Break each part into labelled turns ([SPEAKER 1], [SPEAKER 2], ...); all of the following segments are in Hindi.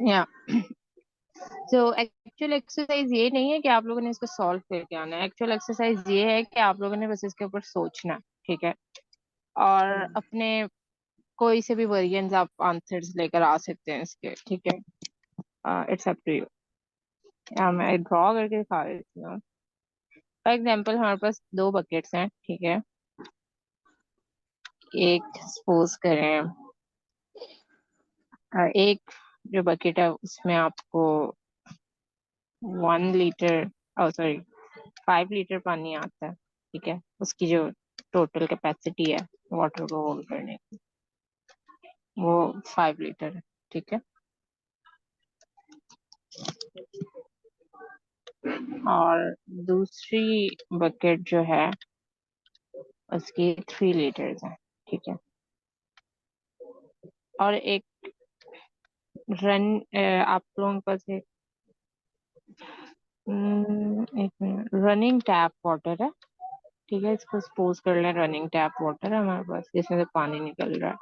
[SPEAKER 1] या तो एक्चुअल एक्सरसाइज ये नहीं है कि आप लोगों ने इसको सॉल्व करके आना है। एक्चुअल एक्सरसाइज ये है कि आप लोगों ने बस इसके ऊपर सोचना है, ठीक है। और अपने कोई से भी वेरिएंट्स आप आंसर्स लेकर आ सकते हैं इसके, ठीक है। It's up to you. या मैं ड्रॉ करके दिखा देती हूँ। फॉर एग्जाम्पल हमारे पास दो बकेट्स हैं, ठीक है। एक सपोज करें, एक जो बकेट है उसमें आपको 1 लीटर, ओ सॉरी 5 लीटर पानी आता है, ठीक है। उसकी जो टोटल कैपेसिटी है वाटर को होल्ड करने की, वो 5 लीटर है, ठीक है। और दूसरी बकेट जो है उसकी 3 लीटर है, ठीक है। और एक रन आप लोगों के पास एक मिनट, रनिंग टैप वाटर है, ठीक है। इसको सपोज कर लें रनिंग टैप वाटर है हमारे पास जिसमें से पानी निकल रहा है।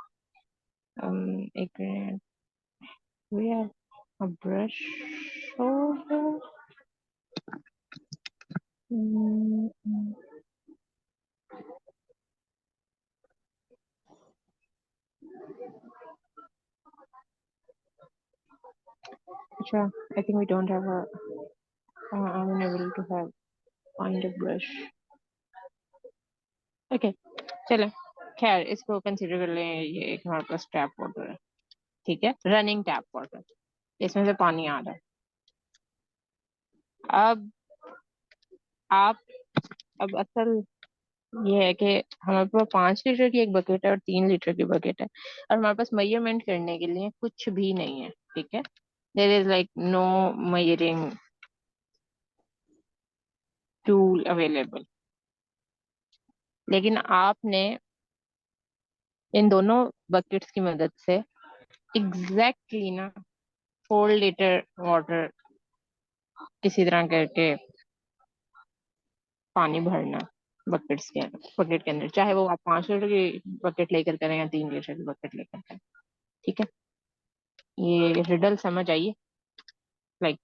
[SPEAKER 1] एक minute, we have a brush over. Mm, mm. Sure, I think we don't have a. I'm unable to have find a brush. Okay, चलो खैर इसको कंसीडर कर लें, ये एक हमारे पास टैप वाटर है, ठीक है। रनिंग टैप वाटर, इसमें से पानी आ रहा है। अब आप अब असल ये है कि हमारे पास 5 लीटर की एक बकेट है और 3 लीटर की बकेट है, और हमारे पास मेजरमेंट करने के लिए कुछ भी नहीं है, ठीक है। There is like no measuring tool available. लेकिन आपने इन दोनों बकेट्स की मदद से एग्जैक्टली ना 4 लीटर वाटर किसी तरह करके पानी भरना बकेट के अंदर, चाहे वो आप 5 लीटर की बकेट लेकर करें या 3 लीटर की बकेट लेकर करें, ठीक है। ये रिडल समझ आइए, लाइक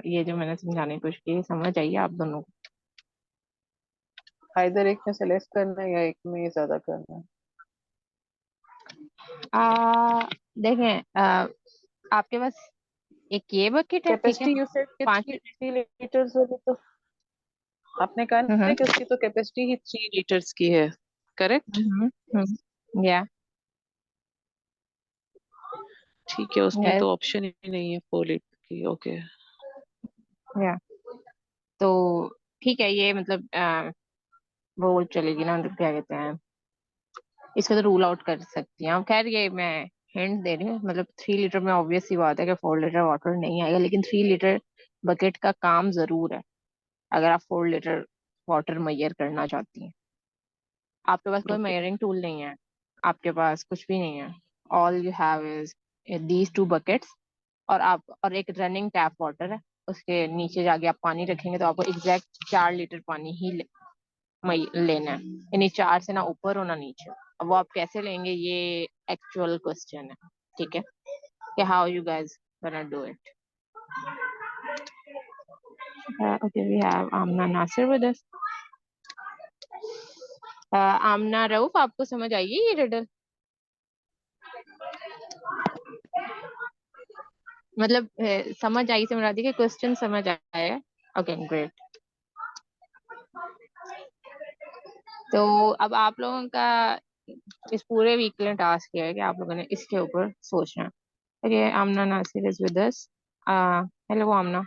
[SPEAKER 1] ये जो मैंने समझाने की कोशिश की समझ आइए आप दोनों को।
[SPEAKER 2] आइदर एक में सेलेक्ट करना है या एक में ज्यादा करना है।
[SPEAKER 1] देखें, आपके पास एक ये बकेट है, ठीक है।
[SPEAKER 2] कैपेसिटी यू सेड कि 3
[SPEAKER 1] 5।
[SPEAKER 2] 3 लीटर्स वाली, तो आपने कहा ना
[SPEAKER 1] हम्म
[SPEAKER 2] कि उसकी तो कैपेसिटी ही 3 लीटर्स की है, करेक्ट।
[SPEAKER 1] या
[SPEAKER 2] ठीक है, उसमें
[SPEAKER 1] यस
[SPEAKER 2] तो ऑप्शन ही नहीं है 4 लीटर की। ओके।
[SPEAKER 1] या तो ठीक है, ये मतलब वो चलेगी ना, मतलब क्या कहते हैं, इसको तो रूल आउट कर सकती हैं आप। खैर ये मैं हिंट दे रही हूँ, मतलब 3 लीटर में ऑब्वियस सी बात है कि 4 लीटर वाटर नहीं आएगा, लेकिन 3 लीटर बकेट का काम जरूर है अगर आप 4 लीटर वाटर मेजर करना चाहती हैं। आपके पास कोई
[SPEAKER 2] ओके।
[SPEAKER 1] मेजरिंग टूल नहीं है, आपके पास कुछ भी नहीं है। All you have is these 2 buckets, और एक रनिंग टैप वाटर है। उसके नीचे जाके आप पानी रखेंगे तो आपको एग्जैक्ट 4 लीटर पानी ही लेना है, यानी 4 से ना ऊपर हो ना नीचे। अब वो आप कैसे लेंगे ये एक्चुअल क्वेश्चन है, ठीक है, कि how you guys gonna do it. Okay, we have Aamna Nasir with us. Aamna Rauf, आपको समझ आइए ये रिडल? मतलब समझ आई से मुरादी के क्वेश्चन समझ आया? Okay great. तो अब आप लोगों का इस पूरे वीक के लिए टास्क ये है कि आप लोगों ने इसके ऊपर सोचना। Okay, Amna Nasir is with us. Hello Amna,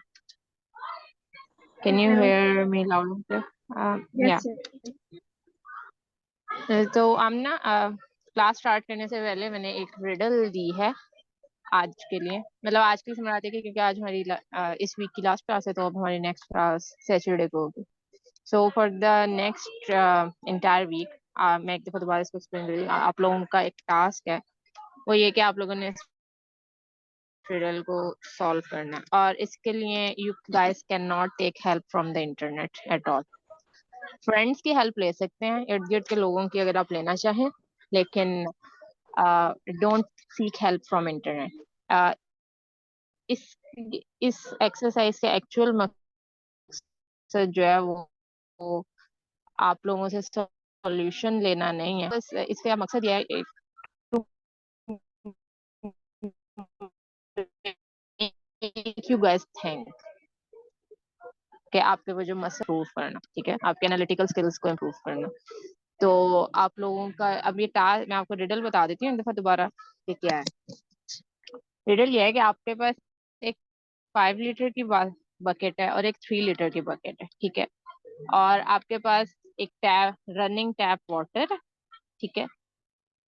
[SPEAKER 1] can you
[SPEAKER 3] Hello.
[SPEAKER 1] Hear me loud and clear? Yeah
[SPEAKER 3] Yes, sir.
[SPEAKER 1] तो आमना, क्लास स्टार्ट करने से पहले मैंने एक रिडल दी है आज के लिए, मतलब आज के लिए समझाते हैं क्योंकि आज हमारी इस वीक की लास्ट क्लास है, तो अब हमारी नेक्स्ट क्लास सैटरडे को होगी। So for the next entire week, मैं एक दफा दोबारा इसको एक्सप्लेन कर रही हूँ। आप लोगों का एक टास्क है, वो ये कि आप लोगों ने रिडल को सॉल्व करना है, और इसके लिए you guys can not take help from the internet at all. Friends की हेल्प ले सकते हैं, इर्द गिर्द के लोगों की अगर आप लेना चाहें, लेकिन don't seek help from internet. इस इस एक्सरसाइज के एक्चुअल मकसद जो है वो आप लोगों से सॉल्यूशन लेना नहीं है, बस इसका मकसद यह है यू गाइस थिंक कि आपके वो जो मसल इम्प्रूव करना, ठीक है, आपके एनालिटिकल स्किल्स को इम्प्रूव करना। तो आप लोगों का अब ये टास्क, मैं आपको रिडल बता देती हूँ एक दफा दोबारा कि क्या है। रिडल ये है कि आपके पास एक 5 लीटर की बकेट है और एक 3 लीटर की बकेट है, ठीक है, और आपके पास एक टैप, रनिंग टैप वाटर है, ठीक है,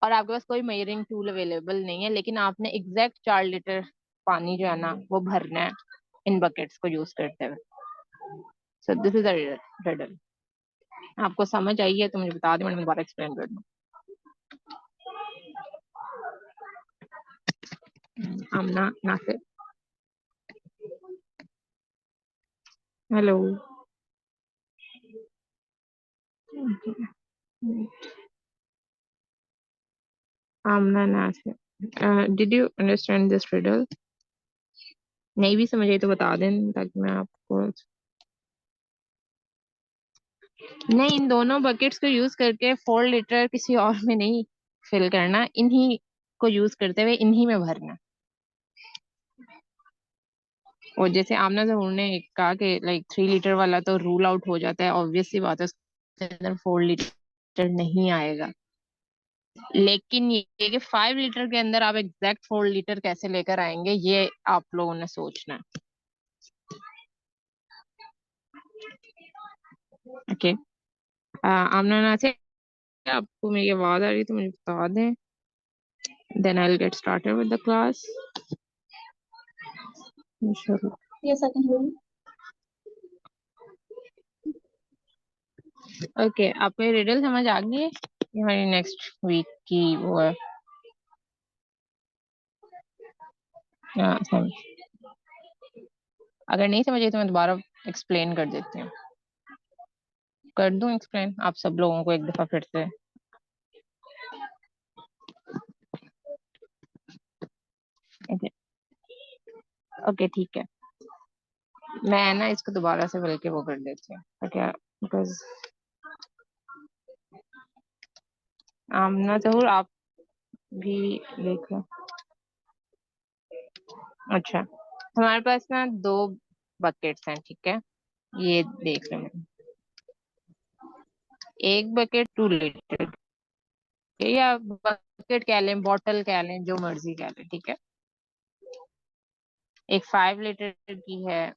[SPEAKER 1] और आपके पास कोई मेजरिंग टूल अवेलेबल नहीं है, लेकिन आपने एग्जैक्ट 4 लीटर पानी जो है ना वो भरना है इन बकेट्स को यूज करते हुए। So this is riddle. आपको समझ आई है तो मुझे बता दें, मैं दोबारा एक्सप्लेन कर दूँ। Aamna Nasir, hello. Aamna Nasir, did you understand this riddle? नहीं भी समझ आई तो बता दें ताकि मैं आपको। नहीं, इन दोनों बकेट्स को यूज करके 4 लीटर किसी और में नहीं फिल करना, इन्हीं को यूज करते हुए इन्हीं में भरना। और जैसे आमना जहूर ने कहा कि लाइक 3 लीटर वाला तो रूल आउट हो जाता है, ऑब्वियस सी बात है उसके अंदर 4 लीटर नहीं आएगा, लेकिन ये कि 5 लीटर के अंदर आप एग्जैक्ट 4 लीटर कैसे लेकर आएंगे ये आप लोगों ने सोचना है। ओके, आमना नासिर, आपको मेरी आवाज आ रही है तो मुझे बता दें, then I will get started with the class इंशाल्लाह।
[SPEAKER 2] Yes, I can hear you.
[SPEAKER 1] Okay, आपको ये रिडल समझ आ गई है? ये हमारी नेक्स्ट वीक की वो है। हाँ, समझ। अगर नहीं समझे तो मैं दोबारा एक्सप्लेन कर देती हूँ। कर दूं एक्सप्लेन आप सब लोगों को एक दफा फिर से? ओके, ओके ठीक है, मैं ना इसको दोबारा से बल्कि वो कर देती हूँ, ओके, बिकॉज आमना जहूर आप भी देख लो। अच्छा, हमारे पास ना 2 बकेट्स हैं, ठीक है, ये देख लो मैंने। एक बकेट 2 लीटर की, या बकेट कह लें, बॉटल कह लें, जो मर्जी कह लें, ठीक है। एक 5 लीटर की है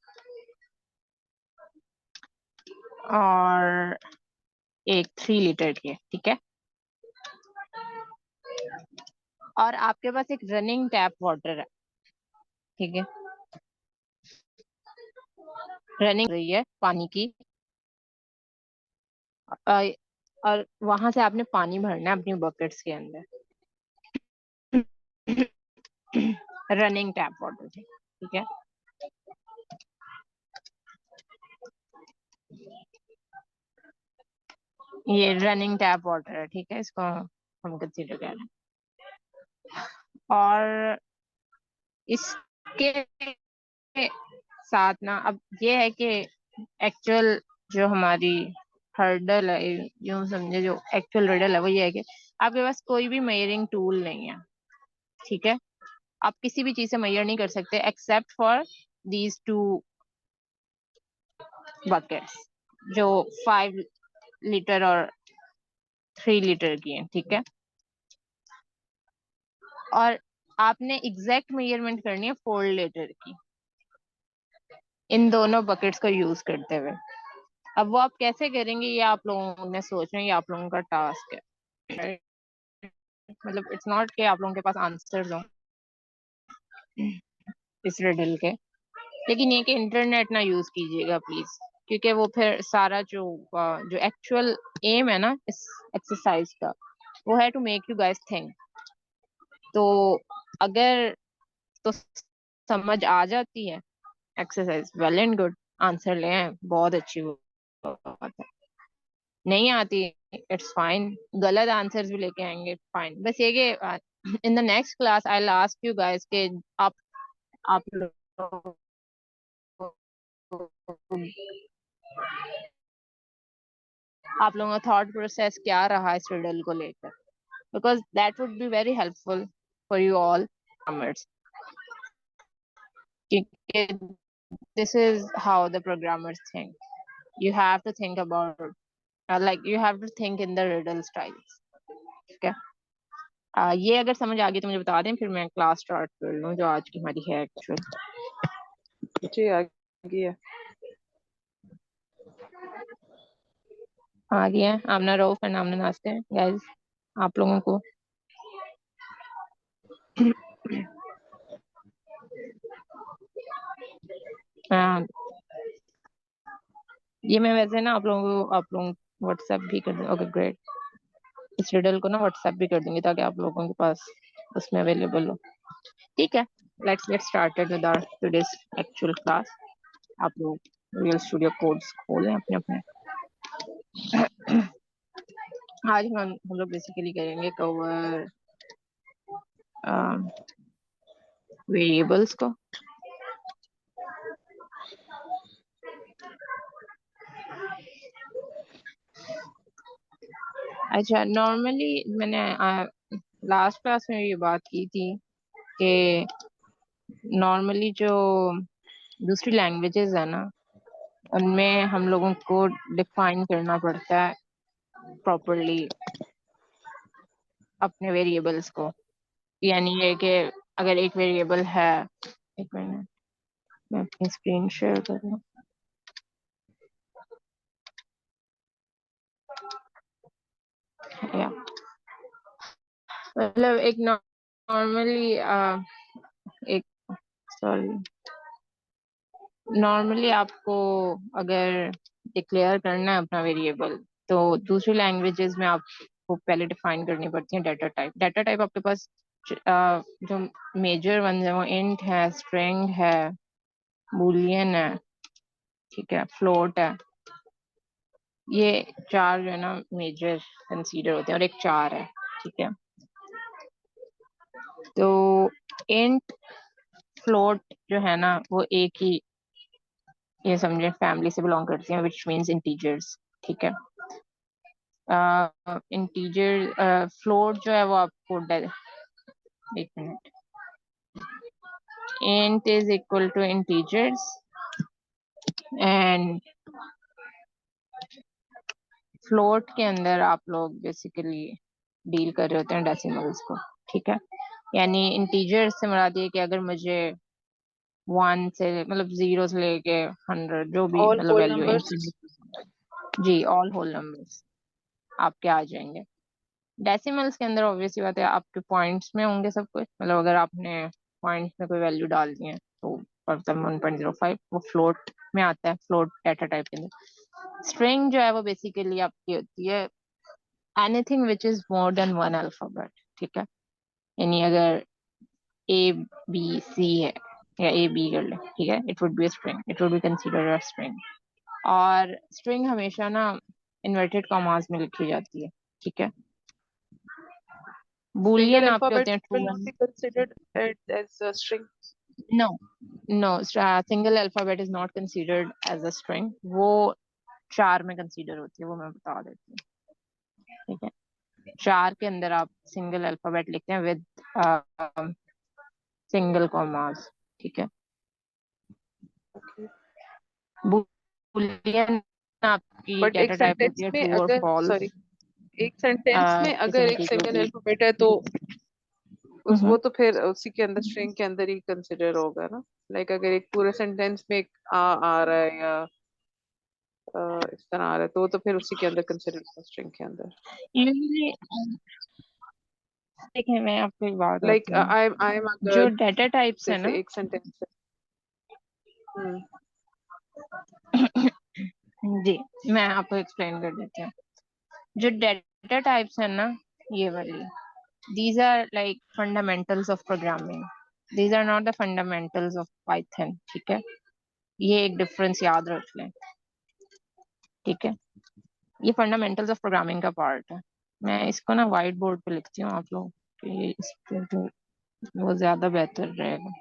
[SPEAKER 1] और एक 3 लीटर की है, ठीक है, और आपके पास एक रनिंग टैप वाटर है, ठीक है, रनिंग रही है पानी की, अ, और वहां से आपने पानी भरना है अपनी बकेट्स के अंदर रनिंग टैप वाटर से, ठीक है। ये रनिंग टैप वाटर है, ठीक है, इसको हम कंसीडर कर रहे हैं, और इसके साथ ना अब ये है कि एक्चुअल जो हमारी हर्डल है, यूं समझे जो एक्चुअल हर्डल है वो ये है कि आपके पास कोई भी मेजरिंग टूल नहीं है, ठीक है, आप किसी भी चीज से मेजर नहीं कर सकते एक्सेप्ट फॉर दीज 2 बकेट्स जो 5 लीटर और 3 लीटर की हैं, ठीक है, और आपने एग्जैक्ट मेजरमेंट करनी है 4 लीटर की इन दोनों बकेट्स को यूज करते हुए। अब वो आप कैसे करेंगे ये आप लोगों ने सोचना है, ये आप लोगों का टास्क है, मतलब इट्स नॉट कि आप लोगों के पास आंसर्स हो इस रिडल के, लेकिन ये कि इंटरनेट ना यूज कीजिएगा प्लीज, क्योंकि वो फिर सारा जो एक्चुअल एम है ना इस एक्सरसाइज का वो है to make you guys think. तो अगर तो समझ आ जाती है exercise, well and good, answer ले आए, बहुत अच्छी बात है। नहीं आती, इट्स फाइन, गलत आंसर्स भी लेके आएंगे, फाइन, बस ये कि in the next class I'll ask you guys कि आप लोग आप लोगों का थॉट प्रोसेस क्या रहा इस रिडल को लेकर, because that would be very helpful for you all programmers, क्योंकि this is how the programmers think. You have to think about like you have to think in the riddle styles. ठीक है? ये अगर समझ आ गई तो मुझे बता दें, फिर मैं क्लास स्टार्ट कर लूँ जो आज की हमारी है एक्चुअल।
[SPEAKER 2] जी आ गई है।
[SPEAKER 1] आ गई है। आमना रऊफ एंड आमना नास्ते गाइस, आप लोगों को ये मैं वैसे ना आप लोग व्हाट्सएप भी कर दें। ओके ग्रेट, इस रिडल को ना व्हाट्सएप भी कर देंगे ताकि आप लोगों के पास उसमें अवेलेबल हो। ठीक है, let's get started with our today's actual class. आप लोग रियल स्टूडियो कोड्स खोलें अपने अपने। आज हम लोग बेसिकली करेंगे कवर वेरिएबल्स को। अच्छा, नॉर्मली मैंने लास्ट क्लास में ये बात की थी कि नॉर्मली जो दूसरी लैंग्वेजेस है ना, उनमें हम लोगों को डिफाइन करना पड़ता है प्रॉपरली अपने वेरिएबल्स को। यानी ये कि अगर एक वेरिएबल है, एक मिनट मैं अपनी स्क्रीन शेयर कर लूं। या मतलब एक नॉर्मली एक सॉरी नॉर्मली आपको अगर डिक्लेयर करना है अपना वेरिएबल, तो दूसरी लैंग्वेजेस में आपको पहले डिफाइन करनी पड़ती है डाटा टाइप। डाटा टाइप आपके पास जो मेजर वन है वो इंट है, स्ट्रिंग है, बूलियन है, ठीक है, फ्लोट है। ये चार जो है ना मेजर कंसीडर होते हैं और एक चार है, ठीक है। तो इंट फ्लोट जो है ना वो एक ही, ये समझे, फैमिली से बिलोंग करती हैं, विच मीन्स इंटीजर्स, ठीक है। इंटीजर फ्लोट जो है वो आपको एक minute, int is equal to integers and float के अंदर आप लोग बेसिकली डील कर रहे होते हैं डेसिमल्स को, ठीक है। यानी इंटीजर्स से मुराद ये कि अगर मुझे 1 से मतलब 0 से लेके 100 जो भी
[SPEAKER 2] ऑल
[SPEAKER 1] मतलब
[SPEAKER 2] होल
[SPEAKER 1] वैल्यू
[SPEAKER 2] नंबर्स।
[SPEAKER 1] जी ऑल होल नंबर्स आपके आ जाएंगे। डेसिमल्स के अंदर ऑब्वियसली बात है आपके पॉइंट्स में होंगे सब कुछ, मतलब अगर आपने पॉइंट्स में कोई वैल्यू डाल दी है तो फॉर एग्जाम्पल 1.05 वो फ्लोट में आता है, फ्लोट डाटा टाइप के अंदर। स्ट्रिंग जो है वो बेसिकली आपकी होती है anything which is more then one alphabet, ठीक है। यानी अगर ए बी सी है या ए बी कर ले, ठीक है, it would be string, it would be considered a string. और स्ट्रिंग हमेशा ना इन्वर्टेड कॉमास में लिखी जाती है, ठीक है।
[SPEAKER 2] सिंगल
[SPEAKER 1] बुलियन आपके होते
[SPEAKER 2] अल्फाबेट
[SPEAKER 1] हैं
[SPEAKER 2] will
[SPEAKER 1] true
[SPEAKER 2] not
[SPEAKER 1] and
[SPEAKER 2] be considered as a string.
[SPEAKER 1] No no, single alphabet is not considered as a string. वो चार में कंसीडर होती है, वो मैं बता देती हूँ, ठीक है। चार के अंदर आप सिंगल अल्फाबेट लिखते हैं विद सिंगल कॉमास, ठीक है। बुलियन आपकी
[SPEAKER 2] बट
[SPEAKER 1] डाटा
[SPEAKER 2] एक
[SPEAKER 1] टाइप
[SPEAKER 2] सेंटेंस
[SPEAKER 1] होती है
[SPEAKER 2] में
[SPEAKER 1] ट्रू और
[SPEAKER 2] अगर
[SPEAKER 1] फॉल्स,
[SPEAKER 2] सॉरी एक सेंटेंस में
[SPEAKER 1] किसी
[SPEAKER 2] अगर एक
[SPEAKER 1] इंटीजर
[SPEAKER 2] सिंगल
[SPEAKER 1] की।
[SPEAKER 2] अल्फाबेट है तो उस
[SPEAKER 1] हम्म।
[SPEAKER 2] वो तो फिर उसी के अंदर स्ट्रिंग के अंदर ही कंसिडर होगा ना। लाइक अगर एक पूरे सेंटेंस में एक आ रहा है या इस तरह आ रहा है तो वो तो फिर उसी के अंदर कंसिडर होगा स्ट्रिंग के अंदर।
[SPEAKER 1] यूजुअली देखिए मैं आपको एक बात
[SPEAKER 2] लाइक
[SPEAKER 1] बताती हूँ,
[SPEAKER 2] आई एम अ
[SPEAKER 1] जो
[SPEAKER 2] गर्ल,
[SPEAKER 1] डाटा टाइप्स है
[SPEAKER 2] जैसे
[SPEAKER 1] ना
[SPEAKER 2] एक सेंटेंस है।
[SPEAKER 1] जी मैं आपको एक्सप्लेन कर देती हूँ। जो डाटा टाइप्स है ना ये वाली, these are like fundamentals of programming, these are not the fundamentals of Python, ठीक है। ये एक डिफरेंस याद रख लें, ठीक है। ये फंडामेंटल्स ऑफ प्रोग्रामिंग का पार्ट है। मैं इसको ना व्हाइट बोर्ड पे लिखती हूँ, आप लोग ये इस पे तो वो ज्यादा बेहतर रहेगा।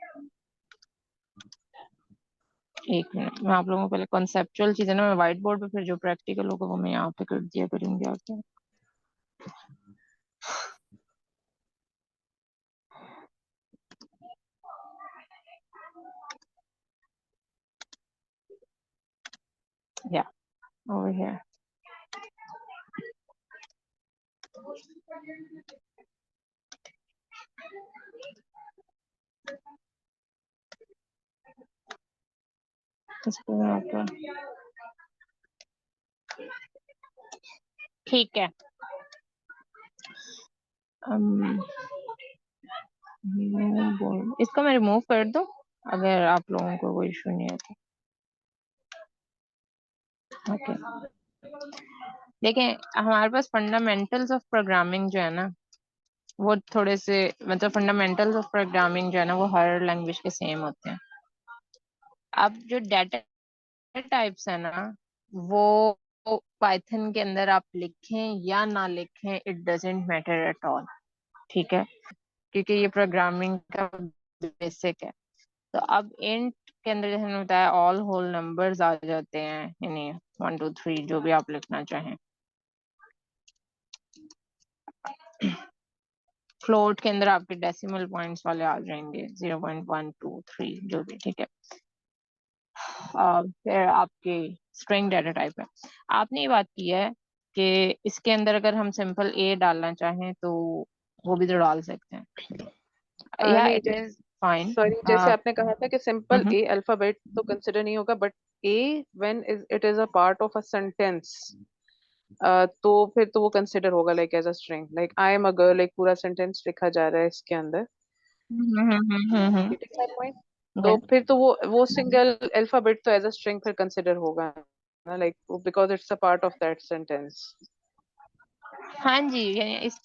[SPEAKER 1] एक मिनट, मैं आप लोगों को पहले कॉन्सेप्चुअल चीजें ना मैं व्हाइट बोर्ड पे, फिर जो प्रैक्टिकल होगा वो मैं यहाँ पे कर दिया करूंगी आपको। या ओवर हियर। इसको यहाँ पर ठीक है। इसको मैं रिमूव कर दूं अगर आप लोगों को कोई इशू नहीं है तो। ओके, देखें हमारे पास फंडामेंटल्स ऑफ प्रोग्रामिंग जो है ना वो थोड़े से, मतलब फंडामेंटल्स ऑफ प्रोग्रामिंग जो है ना वो हर लैंग्वेज के सेम होते हैं। अब जो डाटा टाइप्स है ना वो पाइथन के अंदर आप लिखें या ना लिखें it doesn't matter at all, ठीक है, क्योंकि ये प्रोग्रामिंग का बेसिक है। तो अब इंट के अंदर जैसे मैंने बताया ऑल होल नंबर्स आ जाते हैं, यानी 1 2 3 जो भी आप लिखना चाहें। फ्लोट के अंदर आपके डेसिमल पॉइंट्स वाले आ जाएंगे 0.1 2 3 जो भी, ठीक है। फिर आपके स्ट्रिंग डाटा टाइप है। आपने ये बात की है कि इसके अंदर अगर हम सिंपल ए डालना चाहें तो वो भी तो डाल सकते हैं, या
[SPEAKER 2] नहीं,
[SPEAKER 1] इट इज फाइन।
[SPEAKER 2] सॉरी, जैसे आपने कहा था कि सिंपल
[SPEAKER 1] हम्म,
[SPEAKER 2] ए अल्फाबेट तो कंसिडर नहीं होगा, but a when is it is a part of a sentence, तो फिर तो वो कंसिडर होगा like as a string, like I am a girl, एक पूरा सेंटेंस लिखा जा रहा है इसके अंदर। Getting my point? तो
[SPEAKER 1] या
[SPEAKER 2] फिर तो वो सिंगल अल्फाबेट तो एज अ स्ट्रिंग फिर कंसिडर होगा ना, like because it's a part of that sentence.
[SPEAKER 1] हाँ जी, यानी
[SPEAKER 2] हाँ
[SPEAKER 1] इस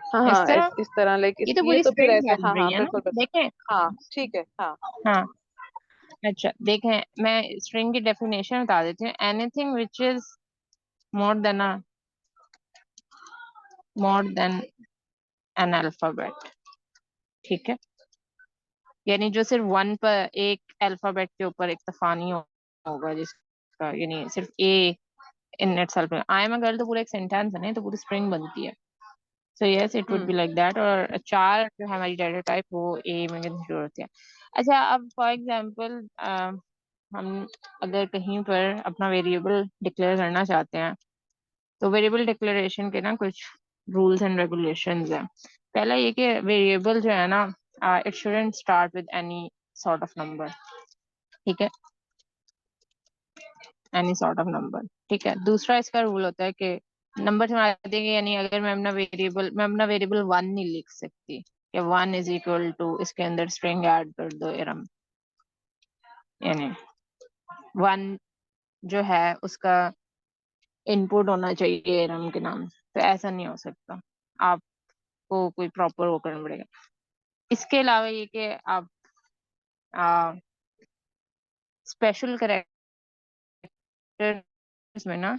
[SPEAKER 2] हाँ,
[SPEAKER 1] तरह
[SPEAKER 2] इस तरह लाइक
[SPEAKER 1] ये तो
[SPEAKER 2] इसलिए
[SPEAKER 1] पूरी
[SPEAKER 2] तो फिर
[SPEAKER 1] स्ट्रिंग
[SPEAKER 2] ऐसे,
[SPEAKER 1] बन
[SPEAKER 2] हाँ
[SPEAKER 1] रही
[SPEAKER 2] हाँ
[SPEAKER 1] है ना,
[SPEAKER 2] बिल्कुल बिल्कुल।
[SPEAKER 1] देखें।
[SPEAKER 2] हाँ ठीक है, हाँ।
[SPEAKER 1] हाँ, अच्छा देखें मैं स्ट्रिंग की डेफिनेशन बता देती हूँ। Anything which is more than a more than an alphabet, ठीक है, यानी जो सिर्फ वन पर एक अल्फाबेट के ऊपर एक तफानी होगा जिसका यानी सिर्फ A in itself. I am a girl तो पूरा एक सेंटेंस है ना, तो पूरी स्ट्रिंग बनती है। So yes it would
[SPEAKER 2] hmm
[SPEAKER 1] be like that. और चार जो है हमारी डाटा टाइप वो ए में कंसीडर होती है। अच्छा, अब फॉर एग्जांपल हम अगर कहीं पर अपना वेरिएबल डिक्लेयर करना चाहते हैं तो वेरिएबल डिक्लेरेशन के ना कुछ रूल्स एंड रेगुलेशंस हैं। पहला ये कि वेरिएबल जो है ना it shouldn't start with any sort of number, ठीक है, एनी सॉर्ट ऑफ नंबर, ठीक है। दूसरा इसका रूल होता है कि नंबर से हमारा देंगे, यानी अगर मैं अपना वेरिएबल 1 नहीं लिख सकती कि 1 इज इक्वल टू इसके अंदर स्ट्रिंग ऐड कर दो इरम, यानी 1 जो है उसका इनपुट होना चाहिए इरम के नाम से, तो ऐसा नहीं हो सकता। आपको कोई प्रॉपर वो करना पड़ेगा। इसके अलावा ये कि आप स्पेशल करेक्टर्स में ना,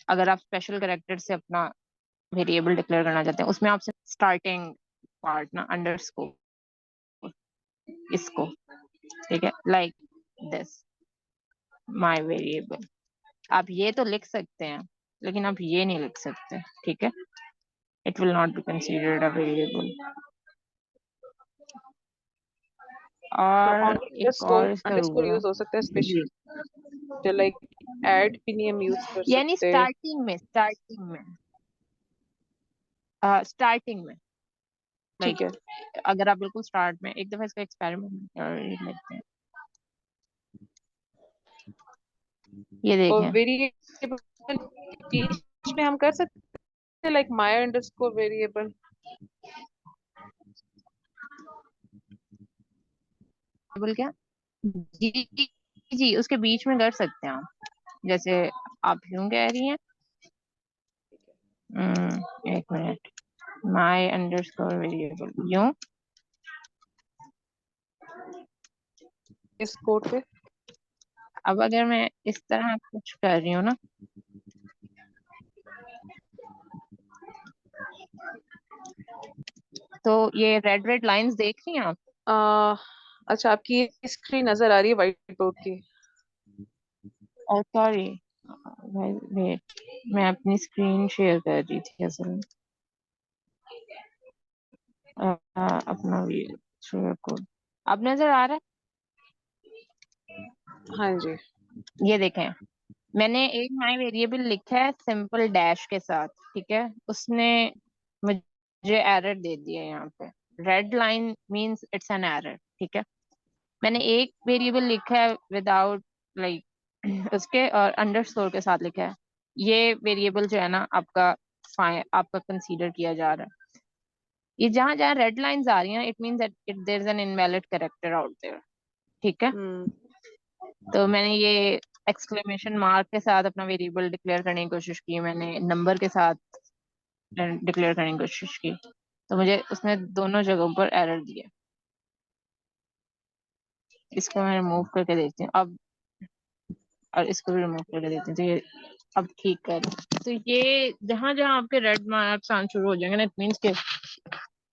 [SPEAKER 1] अगर आप स्पेशल करेक्टर से अपना वेरिएबल डिक्लेयर करना चाहते हैं उसमें आप स्टार्टिंग पार्ट ना अंडरस्कोर इसको, ठीक है, लाइक दिस माय वेरिएबल, आप ये तो लिख सकते हैं लेकिन आप ये नहीं लिख सकते, ठीक है, it will not be considered a variable.
[SPEAKER 2] तो
[SPEAKER 1] और
[SPEAKER 2] ओनली
[SPEAKER 1] एक और
[SPEAKER 2] अंडरस्कोर
[SPEAKER 1] इसका
[SPEAKER 2] अंडरस्कोर
[SPEAKER 1] रूल है
[SPEAKER 2] यूज हो सकता है,
[SPEAKER 1] जी,
[SPEAKER 2] स्पेशल लाइक ऐड भी नहीं हम यूज कर
[SPEAKER 1] यानी
[SPEAKER 2] सकते।
[SPEAKER 1] स्टार्टिंग में
[SPEAKER 2] ठीक
[SPEAKER 1] लाइक
[SPEAKER 2] है,
[SPEAKER 1] अगर आप बिल्कुल स्टार्ट में एक दफा इसका एक्सपेरिमेंट लेते हैं, ये
[SPEAKER 2] और
[SPEAKER 1] देखें।
[SPEAKER 2] वेरिएबल बीच में हम कर सकते हैं लाइक माय अंडरस्कोर वेरिएबल।
[SPEAKER 1] बोल क्या, जी जी उसके बीच में कर सकते हैं आप, जैसे आप यूं कह रही हैं। एक मिनट, माई अंडरस्कोर वेरिएबल यूं।
[SPEAKER 2] इस कोड पे
[SPEAKER 1] अब अगर मैं इस तरह कुछ कर रही हूँ ना, तो ये रेड रेड लाइंस देख रही हैं आप?
[SPEAKER 2] अच्छा, आपकी स्क्रीन नजर आ रही है व्हाइट बोर्ड की?
[SPEAKER 1] सॉरी, वेट, मैं अपनी स्क्रीन शेयर कर रही थी असल में। अपना भी शेयर कोड अब नजर आ रहा
[SPEAKER 2] हाँ जी।
[SPEAKER 1] है? ये देखें, मैंने एक माई वेरिएबल लिखा है सिंपल डैश के साथ, ठीक है, उसने मुझे एरर दे दिया है यहाँ पे। Red line means it's an error, ठीक है। मैंने एक वेरिएबल लिखा है विदाउट लाइक उसके और अंडरस्कोर के साथ लिखा है, ये वेरिएबल जो है ना आपका आपका कंसीडर किया जा रहा है। ये जहां जहां रेड लाइंस आ रही हैं, it means that there is an invalid character out there, ठीक है।
[SPEAKER 2] हम्म।
[SPEAKER 1] तो मैंने ये एक्सक्लेमेशन मार्क के साथ अपना वेरिएबल डिक्लेयर करने की कोशिश की, मैंने नंबर के साथ डिक्लेयर करने की कोशिश की, तो मुझे उसने दोनों जगहों पर एरर दिया। इसको मैं रिमूव करके देखती हूँ अब, और इसको भी रिमूव करके देती हूँ, तो ये अब ठीक कर। तो ये जहां जहां आपके रेड मार्क्स आना शुरू हो जाएंगे ना, इट मीन्स के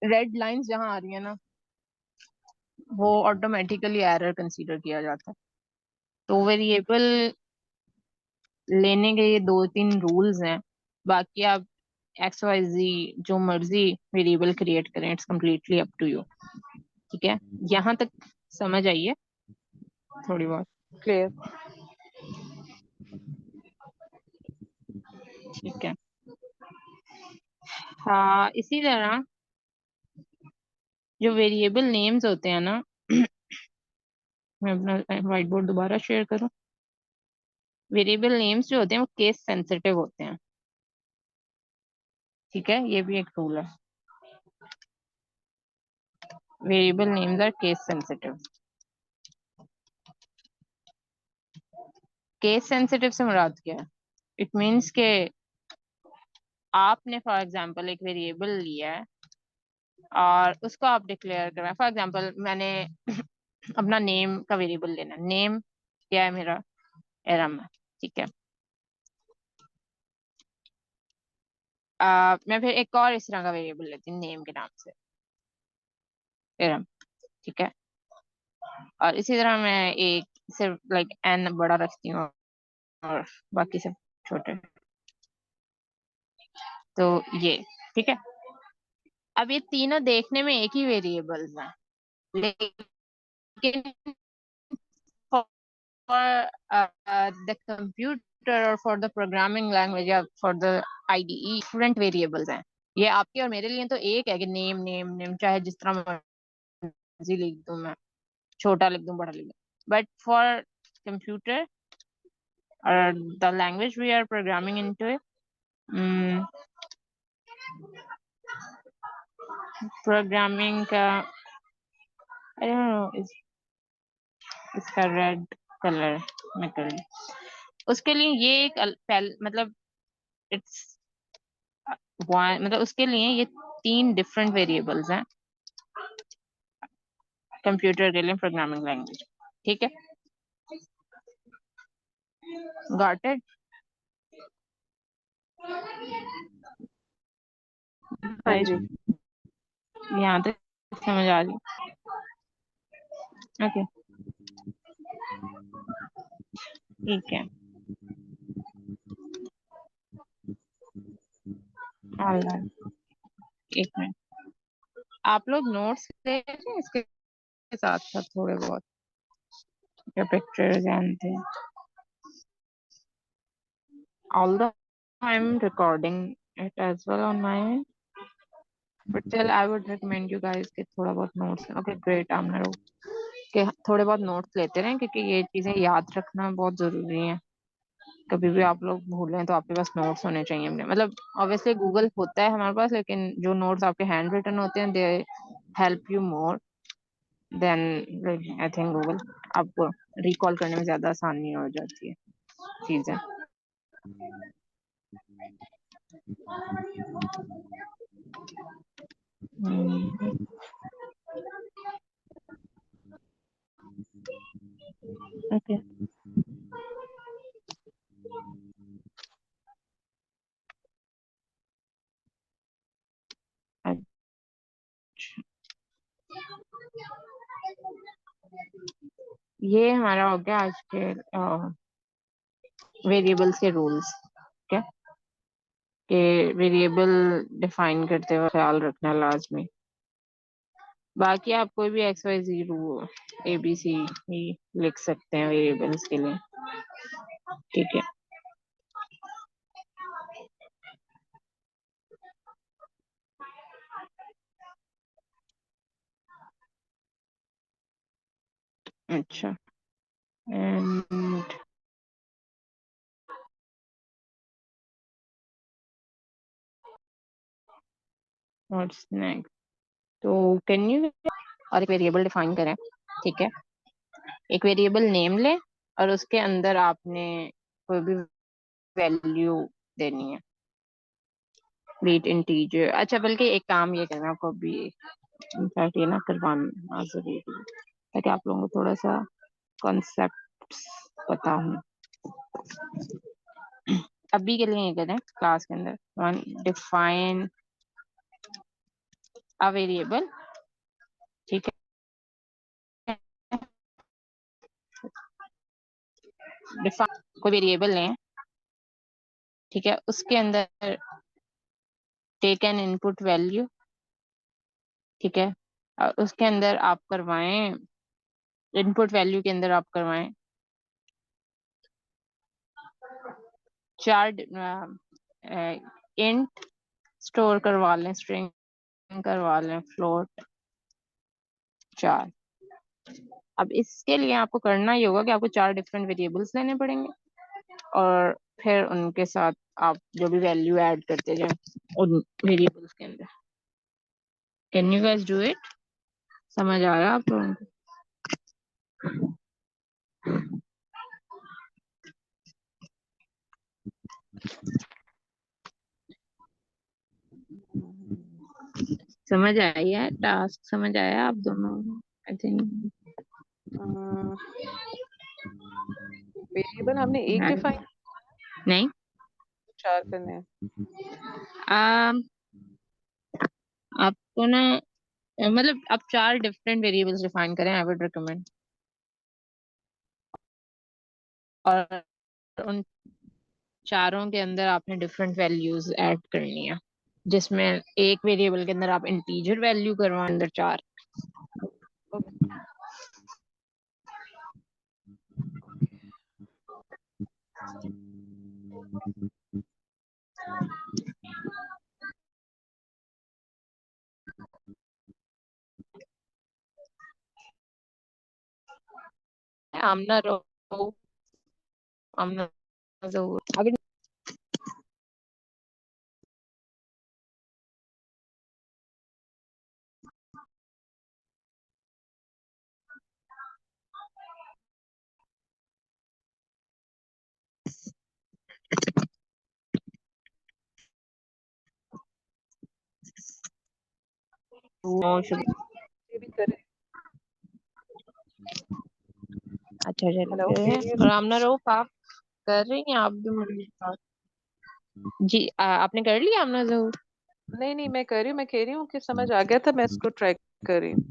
[SPEAKER 1] रेड लाइंस जहां आ रही है ना, वो ऑटोमेटिकली एरर कंसीडर किया जाता है। तो वेरिएबल लेने के ये दो तीन रूल्स हैं, बाकी आप एक्स वाई जी जो मर्जी वेरिएबल क्रिएट करें, it's completely up to you, ठीक है। यहाँ तक समझ आइए थोड़ी बहुत?
[SPEAKER 2] क्लियर।
[SPEAKER 1] ठीक है। हाँ, इसी तरह जो वेरिएबल नेम्स होते हैं ना, मैं अपना व्हाइट बोर्ड दोबारा शेयर करूं। वेरिएबल नेम्स जो होते हैं वो केस सेंसिटिव होते हैं, ठीक है, ये भी एक रूल है। Variable names are case sensitive. Case sensitive से मुराद क्या है? इट मीन्स के आपने फॉर एग्जांपल एक वेरिएबल लिया है और उसको आप डिक्लेयर कर रहे हैं। फॉर एग्जांपल मैंने अपना नेम का वेरिएबल लेना, नेम क्या है मेरा? एरम है, ठीक है। मैं फिर एक और इस तरह का वेरिएबल लेती हूँ नेम के नाम से, एरम, ठीक है। और इसी तरह मैं एक सिर्फ लाइक एन बड़ा रखती हूँ और बाकी सब छोटे। तो ये ठीक है। अब ये तीनों देखने में एक ही वेरिएबल्स हैं, लेकिन for the computer or for the programming language या for the IDE different variables हैं। ये आपके और मेरे लिए तो एक है कि नेम नेम नेम चाहे जिस तरह मर्जी लिख दूं मैं, छोटा लिख दूं बड़ा लिख दूं, बट फॉर कंप्यूटर और the language we are programming into it, programming का आई डोंट नो इसका रेड कलर में कर ली। उसके लिए ये एक मतलब इट्स मतलब उसके लिए ये तीन डिफरेंट वेरिएबल्स हैं कंप्यूटर के लिए प्रोग्रामिंग लैंग्वेज, ठीक है। Got it?
[SPEAKER 2] हाँ जी।
[SPEAKER 1] यहाँ तक समझ आ रही? ओके, ठीक है। ऑलराइट, एक मिनट, आप लोग नोट्स ले रहे हैं इसके साथ साथ थोड़े बहुत या पिक्चर जानते हैं? although I'm recording it as well on my end, but still I would recommend you guys कि थोड़ा बहुत नोट्स, ओके ग्रेट आमना, कि थोड़े बहुत नोट्स लेते रहें, क्योंकि ये चीजें याद रखना बहुत जरूरी है। कभी भी आप लोग भूलें तो आपके पास नोट्स होने चाहिए अपने, मतलब ऑब्वियसली गूगल होता है हमारे पास, लेकिन जो नोट्स आपके हैंड रिटन होते हैं they help you more than I think Google. आपको रिकॉल करने में ज्यादा आसानी हो जाती है चीजें। ओके, ये हमारा हो गया आज के वेरिएबल्स के रूल्स। क्या कि वेरिएबल डिफाइन करते हुए ख्याल रखना लाजमी। बाकी आप कोई भी एक्स वाई जी रू ए बी सी ही लिख सकते हैं वेरिएबल्स के लिए। ठीक है। अच्छा, एंड व्हाट्स नेक्स्ट? तो कैन यू और एक वेरिएबल डिफाइन करें। ठीक है, एक वेरिएबल नेम लें और उसके अंदर आपने कोई भी वैल्यू देनी है, बीट इंटीजर। अच्छा, बल्कि एक काम ये करना आपको भी इनफैक्ट ये ना करवाना जरूरी है ताकि आप लोगों को थोड़ा सा कॉन्सेप्ट पता हो। अभी के लिए ये करें क्लास के अंदर, वन डिफाइन अ वेरिएबल। ठीक है, डिफाइन कोई वेरिएबल लें। ठीक है, उसके अंदर टेक एन इनपुट वैल्यू। ठीक है, और उसके अंदर आप करवाएं, इनपुट वैल्यू के अंदर आप करवाएं चार इंट स्टोर करवा लें, स्ट्रिंग करवा लें, फ्लोट, चार। अब इसके लिए आपको करना ये होगा कि आपको चार डिफरेंट वेरिएबल्स लेने पड़ेंगे और फिर उनके साथ आप जो भी वैल्यू ऐड करते जाएं उन वेरिएबल्स के अंदर। Can you guys do it? समझ आ रहा है आप लोगों को? समझ आई है? टास्क समझ आया आप दोनों? आई थिंक
[SPEAKER 2] वेरिएबल हमने एक डिफाइन,
[SPEAKER 1] नहीं।
[SPEAKER 2] चार करने हैं।
[SPEAKER 1] um, आपको ना मतलब आप चार डिफरेंट वेरिएबल्स डिफाइन करें, आई वुड रिकमेंड। और उन चारों के अंदर आपने डिफरेंट वैल्यूज ऐड करनी है, जिसमें एक वेरिएबल के अंदर आप इंटीजर वैल्यू करवाएं, अंदर चार।
[SPEAKER 2] ओके।
[SPEAKER 1] आमना रो, आमना जहूर। अगर
[SPEAKER 2] ये भी करें।
[SPEAKER 1] अच्छा
[SPEAKER 2] हेलो,
[SPEAKER 1] चलो और
[SPEAKER 2] वेरिएबल।
[SPEAKER 1] आमना रो आप कर रही हैं, आप भी मेरे साथ। जी आपने कर लिया आमना जहूर?
[SPEAKER 2] नहीं नहीं, मैं कर रही हूँ, मैं कह रही हूँ कि समझ आ गया था, मैं इसको ट्राई कर रही हूँ।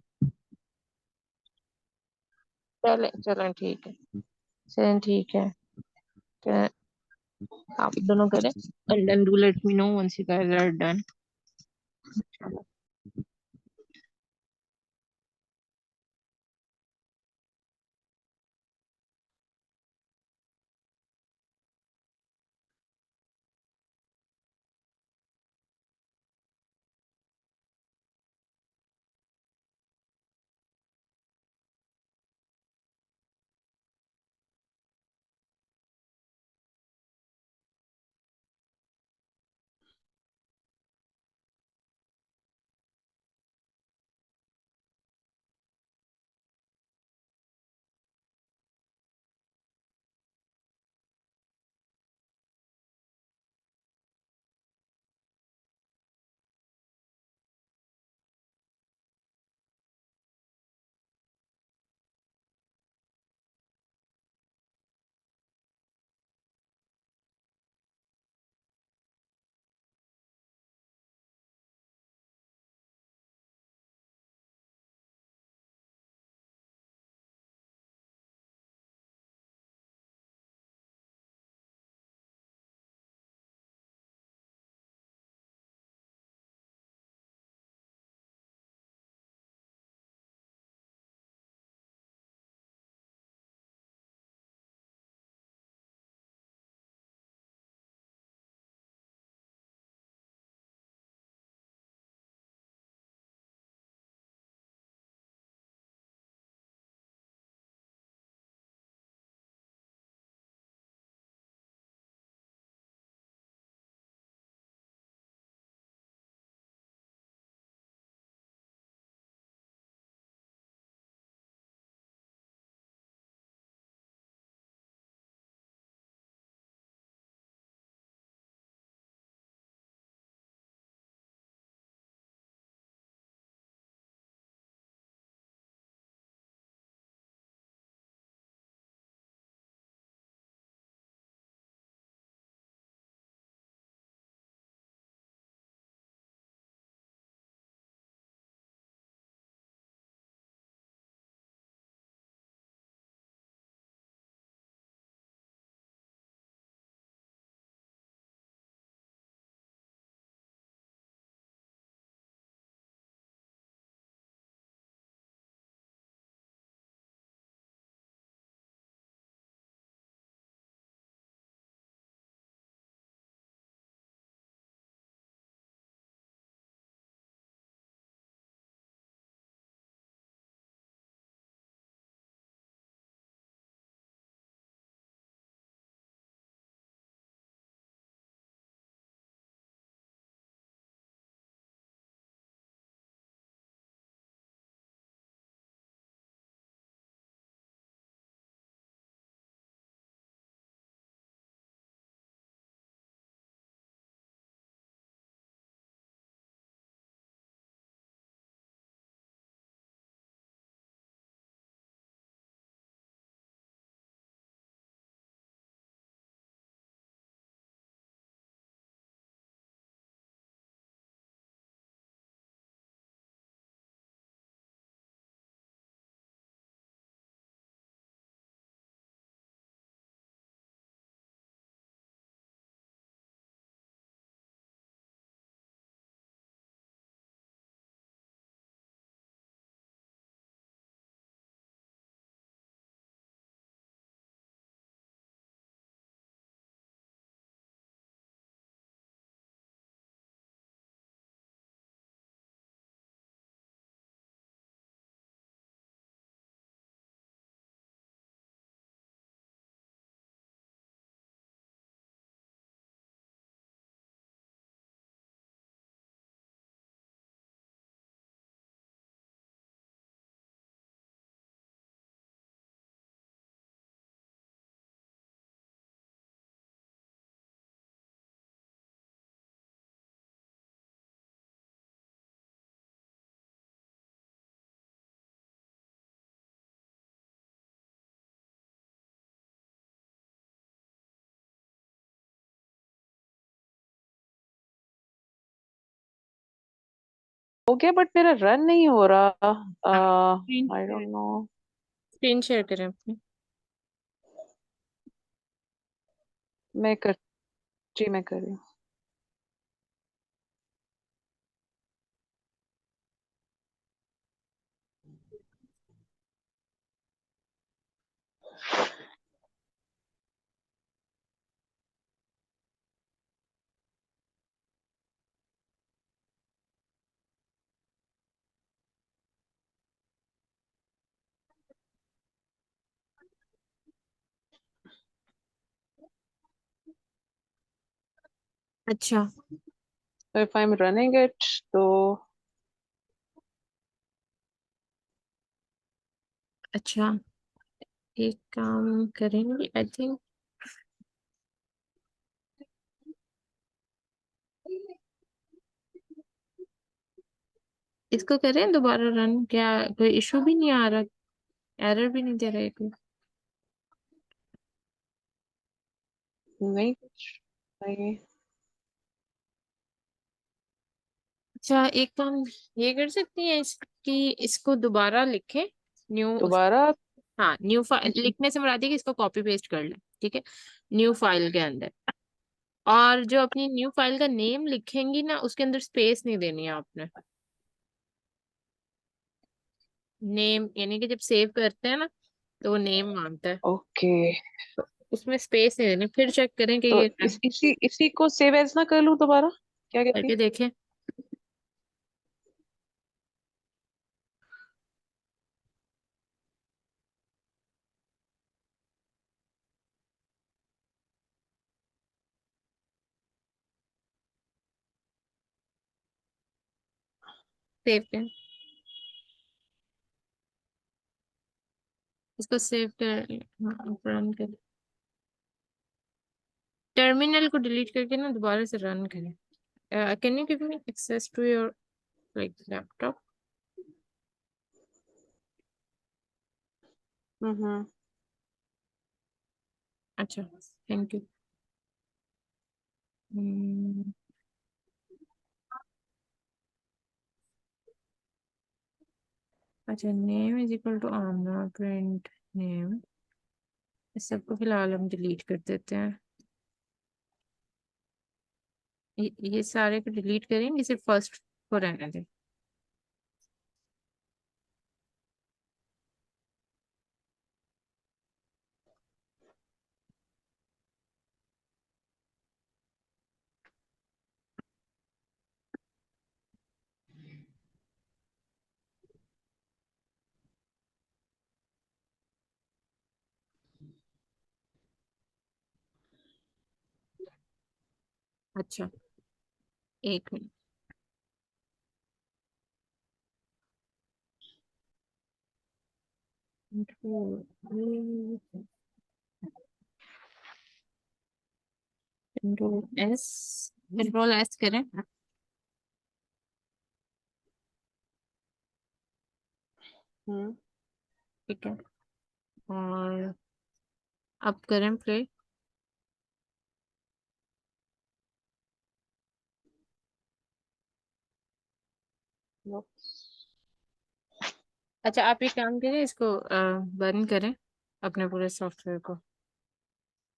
[SPEAKER 1] चले चलो ठीक है, चलें ठीक है। तो आप दोनों करें and then do let me know once you guys are done.
[SPEAKER 2] हो गया बट मेरा रन नहीं हो रहा।
[SPEAKER 1] Screen
[SPEAKER 2] I don't no.
[SPEAKER 1] Screen share करें अपनी।
[SPEAKER 2] मैं कर जी मैं कर रही हूँ।
[SPEAKER 1] अच्छा।
[SPEAKER 2] तो if I am running it तो
[SPEAKER 1] अच्छा, एक काम करेंगे आई थिंक। इसको करें दोबारा रन, क्या कोई इशू भी नहीं आ रहा, एरर भी नहीं दे रहा है कोई?
[SPEAKER 2] नहीं कुछ नहीं।
[SPEAKER 1] अच्छा, एक काम ये कर सकती है इसकी, इसको दोबारा लिखें, न्यू।
[SPEAKER 2] दोबारा।
[SPEAKER 1] हाँ, न्यू फाइल लिखने से मुराद है कि इसको कॉपी पेस्ट कर लें। ठीक है, न्यू फाइल के अंदर, और जो अपनी न्यू फाइल का नेम लिखेंगी ना, उसके अंदर स्पेस नहीं देनी है आपने। नेम यानी कि जब सेव करते हैं ना, तो वो नेम मांगता है,
[SPEAKER 2] ओके।
[SPEAKER 1] तो उसमें स्पेस नहीं देनी। फिर चेक करें कि
[SPEAKER 2] तो
[SPEAKER 1] ये
[SPEAKER 2] इसी इसी को सेव एज ना कर लूं दोबारा? क्या कहती?
[SPEAKER 1] करके देखें। सेव करें, इसको सेव कर, हाँ, रन करें। टर्मिनल को डिलीट करके ना दोबारा से रन करें। Can you give me access to your like laptop?
[SPEAKER 2] Hmm.
[SPEAKER 1] अच्छा, थैंक यू। हम्म, अच्छा, name is equal to Aamna print name, इस सबको फिलहाल हम डिलीट कर देते हैं। ये सारे को डिलीट करेंगे, सिर्फ फर्स्ट को रहने दें। अच्छा, एक minute. Control S, control S करें।
[SPEAKER 2] हम्म।
[SPEAKER 1] ठीक है, और अब करें प्ले।
[SPEAKER 2] नो।
[SPEAKER 1] अच्छा, आप एक काम करें, इसको बंद करें, अपने पूरे सॉफ्टवेयर को।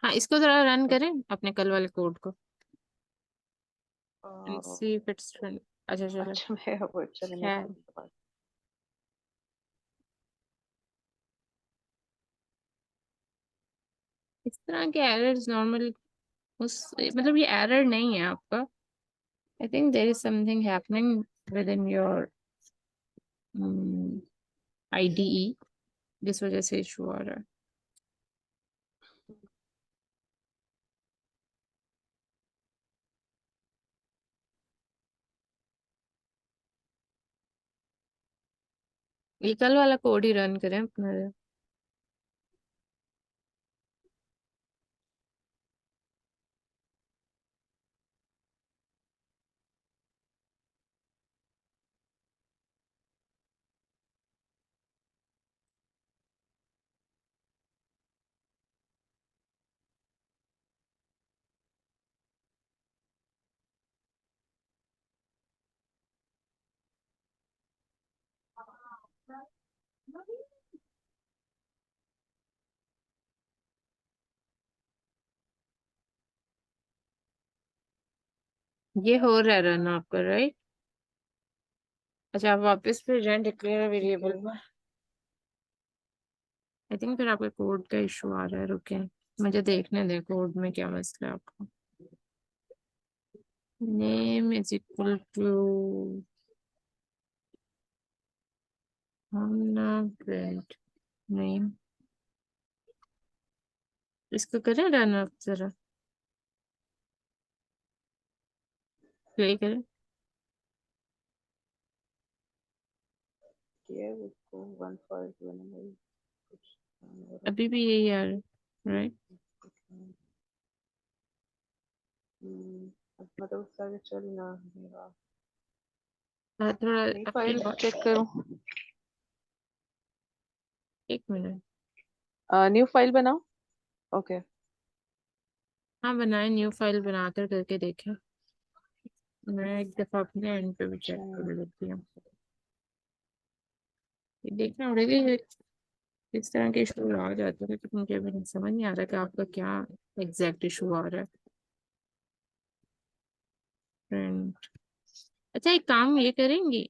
[SPEAKER 1] हाँ, इसको जरा रन करें, अपने कल वाले कोड को, and see if it's run. अच्छा चलो,
[SPEAKER 2] अच्छा मैं वो चले मैं
[SPEAKER 1] है।
[SPEAKER 2] करूँ दोबारा।
[SPEAKER 1] इस तरह के एरर्स नॉर्मल, उस मतलब ये एरर नहीं है आपका। I think there is something happening with in your IDE, जिस वजह से इशू आ रहा है। ये कल वाला कोड ही रन करें अपना। ये हो रहा है रन आपका, राइट? अच्छा, आप वापस फिर जाएं डिक्लेयर वेरिएबल में। आई थिंक फिर आपके कोड का इशू आ रहा है, रुके मुझे देखने दे कोड में क्या मसला है आपका। नेम इज इक्वल टू हम ना प्रिंट नेम। इसको करें रन आप जरा, प्ले करें।
[SPEAKER 2] किया है उसको 1 5 1 कुछ काम हो रहा
[SPEAKER 1] अभी भी यही आ रहा है, राइट?
[SPEAKER 2] है। मतलब उससे आगे चल ना रहा।
[SPEAKER 1] थोड़ा
[SPEAKER 2] नई
[SPEAKER 1] आपकी
[SPEAKER 2] फाइल चेक करूं?
[SPEAKER 1] एक मिनट।
[SPEAKER 2] न्यू फाइल बनाओ। ओके।
[SPEAKER 1] हाँ बनाए, न्यू फाइल बनाकर करके देखें। मैं एक दफा अपने एंड पे भी चेक
[SPEAKER 2] अच्छा।
[SPEAKER 1] कर लेती हूँ। ये देखना पड़ेगा इस तरह के इशू आ जाते हैं, लेकिन मुझे अभी नहीं समझ नहीं आ रहा कि आपका क्या एग्जैक्ट इशू आ रहा है। प्रिंट। अच्छा, एक काम ये करेंगी,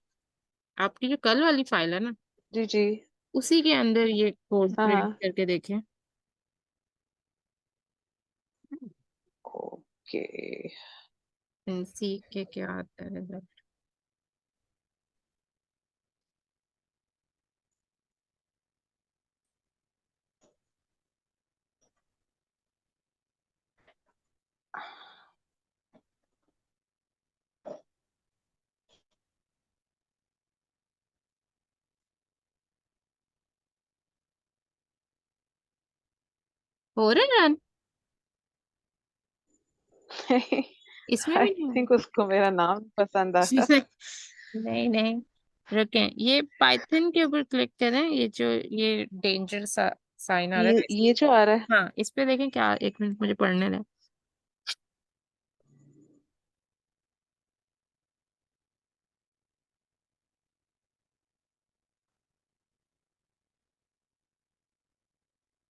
[SPEAKER 1] आपकी जो कल वाली फाइल है ना,
[SPEAKER 2] जी जी।
[SPEAKER 1] उसी के अंदर ये कोड
[SPEAKER 2] हाँ
[SPEAKER 1] प्रिंट
[SPEAKER 2] हाँ।
[SPEAKER 1] करके देखें।
[SPEAKER 2] ओके।
[SPEAKER 1] सी के क्या आता है इधर। हो रहा है रन? इसमें भी
[SPEAKER 2] आई
[SPEAKER 1] नहीं
[SPEAKER 2] थिंक उसको मेरा नाम पसंद आया।
[SPEAKER 1] है? नहीं नहीं, रुकें, ये पाइथन के ऊपर क्लिक करें, ये जो ये डेंजर सा साइन आ रहा है
[SPEAKER 2] ये जो आ रहा है।
[SPEAKER 1] हाँ इस पे देखें क्या, एक मिनट मुझे पढ़ने दें।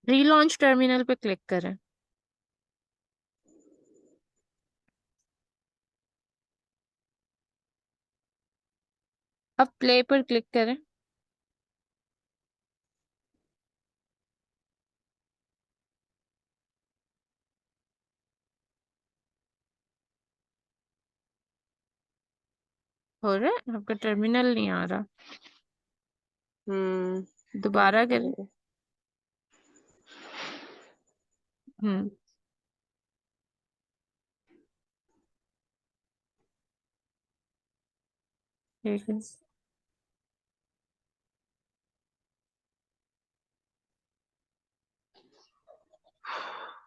[SPEAKER 1] रीलॉन्च टर्मिनल पे क्लिक करें। अब प्ले पर क्लिक करें। हो रहा है? आपका टर्मिनल नहीं आ रहा। दोबारा करें।
[SPEAKER 2] ओके।
[SPEAKER 1] हम्म, ठीक है।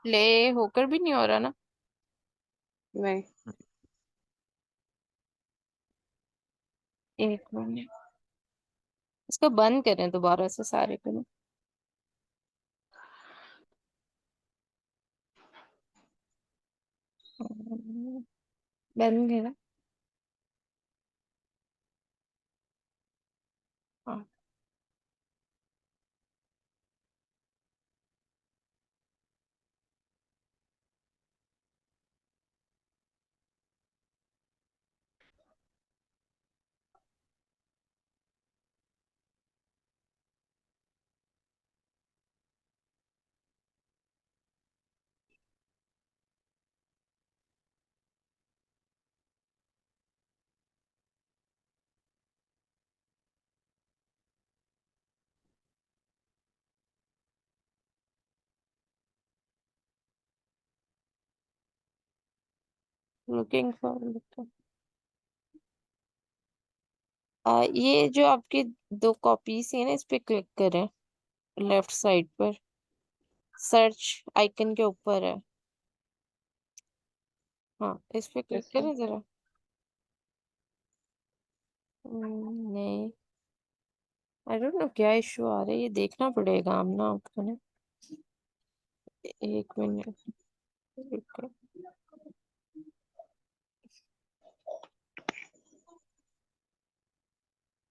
[SPEAKER 1] प्ले होकर भी नहीं हो रहा ना।
[SPEAKER 2] नहीं।
[SPEAKER 1] एक मिनट, इसको बंद करें दोबारा से सारे को। बंद करें। हाँ, लुकिंग फॉर। ये जो आपकी दो कॉपीज है ना, इस पे क्लिक करें, लेफ्ट साइड पर सर्च आइकन के ऊपर है। हाँ इस पे क्लिक
[SPEAKER 2] कैसे?
[SPEAKER 1] करें जरा। नहीं, आई डोंट नो क्या इशू आ रहा है, ये देखना पड़ेगा हम ना आपको ना। एक मिनट।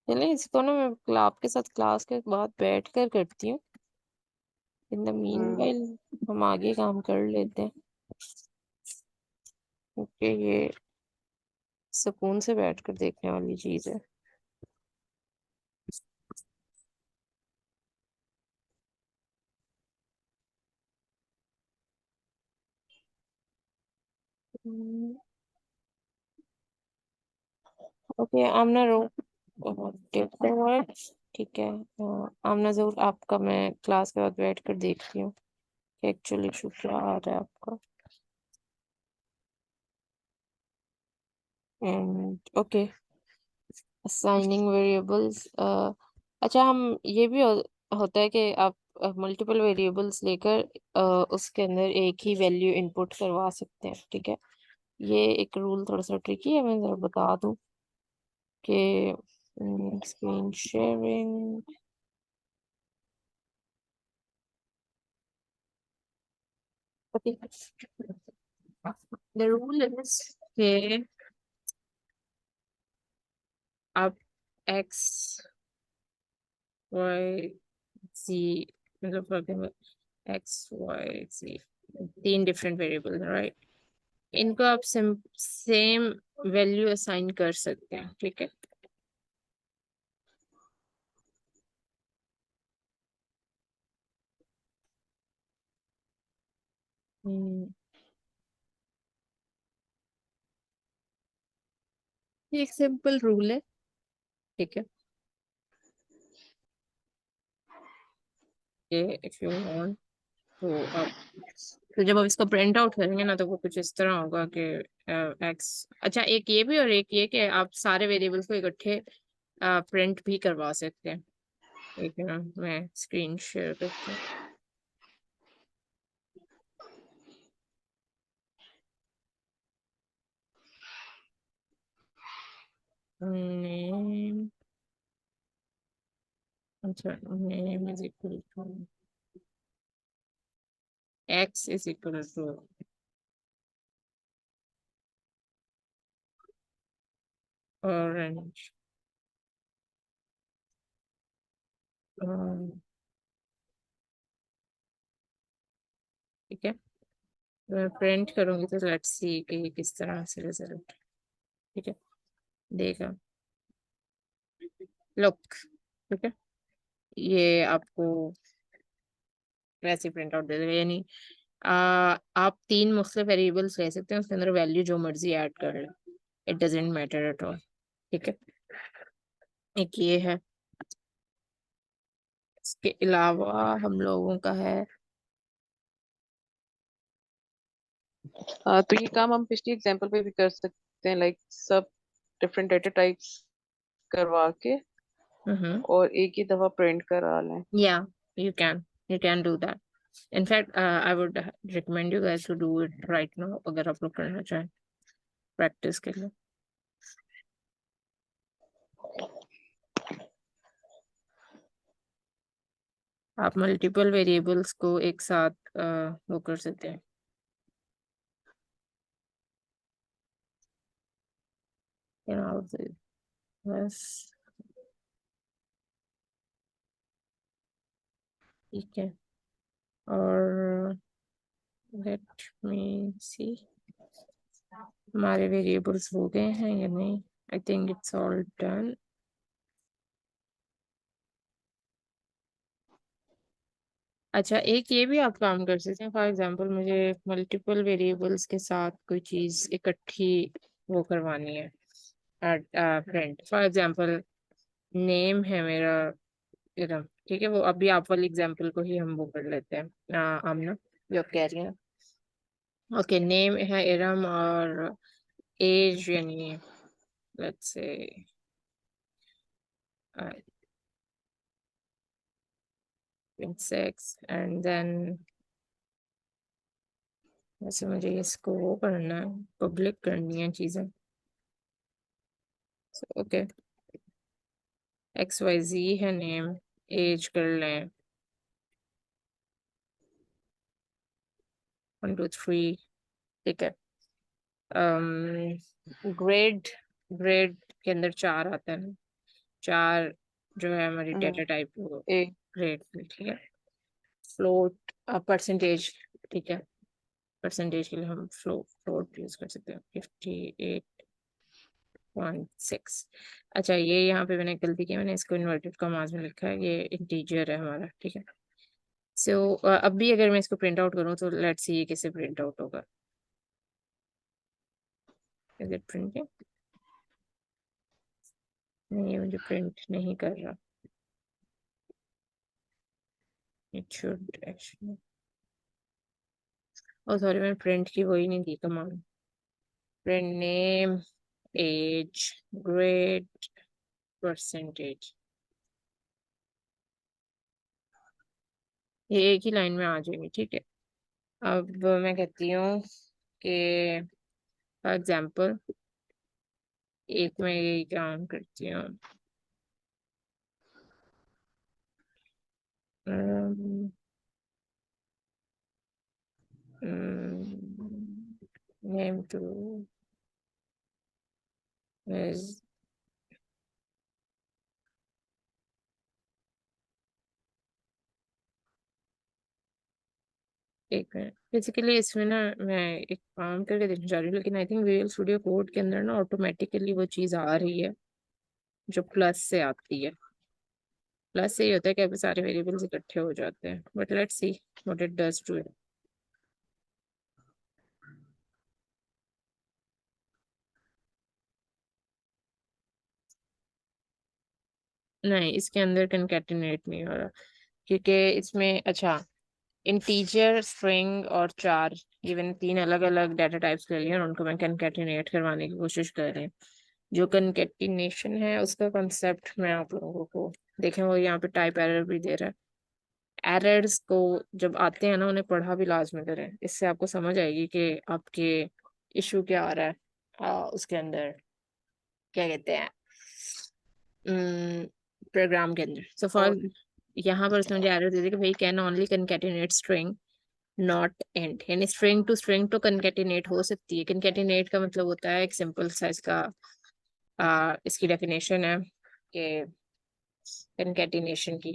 [SPEAKER 1] चले इसको ना मैं आपके साथ क्लास के बाद बैठ कर करती हूँ। In the mean
[SPEAKER 2] hmm.
[SPEAKER 1] While हम आगे काम कर लेते हैं, क्योंकि ये सुकून से बैठ कर देखने वाली चीज है। ओके आमना रो देखते हैं। ठीक है आमना जरूर आपका मैं क्लास के बाद बैठ कर देखती हूँ कि एक्चुअली इशू क्या आ रहा है आपका। And okay assigning variables. अच्छा हम ये भी होता है कि आप मल्टीपल वेरिएबल्स लेकर उसके अंदर एक ही वैल्यू इनपुट करवा सकते हैं। ठीक है ये एक रूल थोड़ा सा ट्रिकी है, मैं जरा बता दूं कि screen sharing the rule is कि आप एक्स वाई सी मतलब एक्स वाई सी तीन डिफरेंट वेरिएबल राइट, इनको आप सेम वैल्यू असाइन कर सकते हैं। ठीक है हम्म, ये एक सिंपल रूल है। ठीक है ये इफ यू वांट तो आप तो जब आप इसको प्रिंट आउट करेंगे ना तो वो कुछ इस तरह होगा कि एक्स अच्छा एक ये भी और एक ये कि आप सारे वेरिएबल्स को इकट्ठे प्रिंट भी करवा सकते हैं। एक ना मैं स्क्रीन शेयर करती हूँ। नेम अच्छा name is equal to x is equal to orange ठीक है मैं प्रिंट करूंगी तो लेट्स सी कि ये किस तरह से रिजल्ट। ठीक है देखा लुक ठीक है ये आपको वैसे प्रिंट आउट दे देगा यानी आप तीन मुख्तलिफ वेरिएबल्स ले सकते हैं उसके अंदर वैल्यू जो मर्जी ऐड कर ले it doesn't matter at all. ठीक है एक ये है इसके अलावा हम लोगों का है
[SPEAKER 2] तो ये काम हम पिछली एग्जांपल पे भी कर सकते हैं, लाइक सब डिफरेंट डेटा टाइप्स करवा के
[SPEAKER 1] हम्म
[SPEAKER 2] और एक ही दफा प्रिंट करा लें।
[SPEAKER 1] या you can do that in fact I would recommend you guys to do it right now अगर आप लोग करना चाहें प्रैक्टिस के लिए। आप मल्टीपल वेरिएबल्स को एक साथ वो कर सकते हैं you know, बस ठीक है और लेट मी सी हमारे वेरिएबल्स हो गए हैं या नहीं। I think it's all done. अच्छा एक ये भी आप काम कर सकते हैं फॉर एग्जांपल मुझे मल्टीपल वेरिएबल्स के साथ कोई चीज इकट्ठी वो करवानी है प्रिंट फॉर एग्जांपल नेम है मेरा इरम। ठीक है वो अभी आप वाली एग्जांपल को ही हम वो कर लेते हैं आमना जो आप कह रही हैं। ओके नेम है इरम और एज यानी लेट्स से 26 एंड देन वैसे मुझे इसको वो करना है पब्लिक करनी है चीजें। ओके एक्स वाई जी है नेम एज कर लें 1 2 3। ठीक है ग्रेड ग्रेड के अंदर 4 आता है 4 जो है हमारी डेटा टाइप वो
[SPEAKER 2] ए
[SPEAKER 1] ग्रेड, ठीक है। फ्लोट परसेंटेज, ठीक है, परसेंटेज के लिए हम फ्लोट यूज कर सकते हैं 58.6। अच्छा ये यहाँ पे मैंने गलती की, मैंने इसको इन्वर्टेड कॉमास में लिखा है, ये इंटीजर है हमारा, ठीक है। सो अब भी अगर मैं इसको प्रिंट आउट करूँ तो लेट्स सी ये कैसे प्रिंट आउट होगा। Is it printing? नहीं, ये मुझे प्रिंट नहीं कर रहा। It should actually, oh sorry, मैंने प्रिंट की वही नहीं दी command. Print name, age, grade, percentage, ये एक ही लाइन में आ जाएगी, ठीक है। अब मैं कहती हूँ कि फॉर एग्जाम्पल एक में यही काम करती हूँ, नेम टू इज, एक मिनट, बेसिकली इसमें ना मैं एक काम करके देखना चाह रही हूँ, लेकिन I think visual Studio code के अंदर ना ऑटोमेटिकली वो चीज़ आ रही है जो प्लस से आती है। प्लस से ये होता है कि अभी सारे वेरिएबल्स इकट्ठे हो जाते हैं, but let's see what it does to it. नहीं, इसके अंदर कंकैटिनेट नहीं हो रहा, क्योंकि इसमें अच्छा इंटीजर, स्ट्रिंग और चार, ये मैंने 3 अलग अलग डाटा टाइप्स ले लिए और उनको मैं कंकैटिनेट करवाने की कोशिश कर रही हूँ। जो कंकैटिनेशन है उसका कॉन्सेप्ट मैं आप लोगों को देखें, वो यहाँ पे टाइप एरर भी दे रहा है। एरर्स को जब आते हैं ना उन्हें पढ़ा भी लाजमी करें, इससे आपको समझ आएगी कि आपके इशू क्या आ रहा है। उसके अंदर क्या कहते हैं प्रोग्राम के अंदर। सो फॉर
[SPEAKER 2] और
[SPEAKER 1] यहाँ पर उसने मुझे एरर दे दी कि भाई can only concatenate string not and, यानी स्ट्रिंग टू स्ट्रिंग तो कंकैटिनेट हो सकती है। कंकैटिनेट का मतलब होता है एक सिंपल सा इसका इसकी डेफिनेशन है कि कंकैटिनेशन की,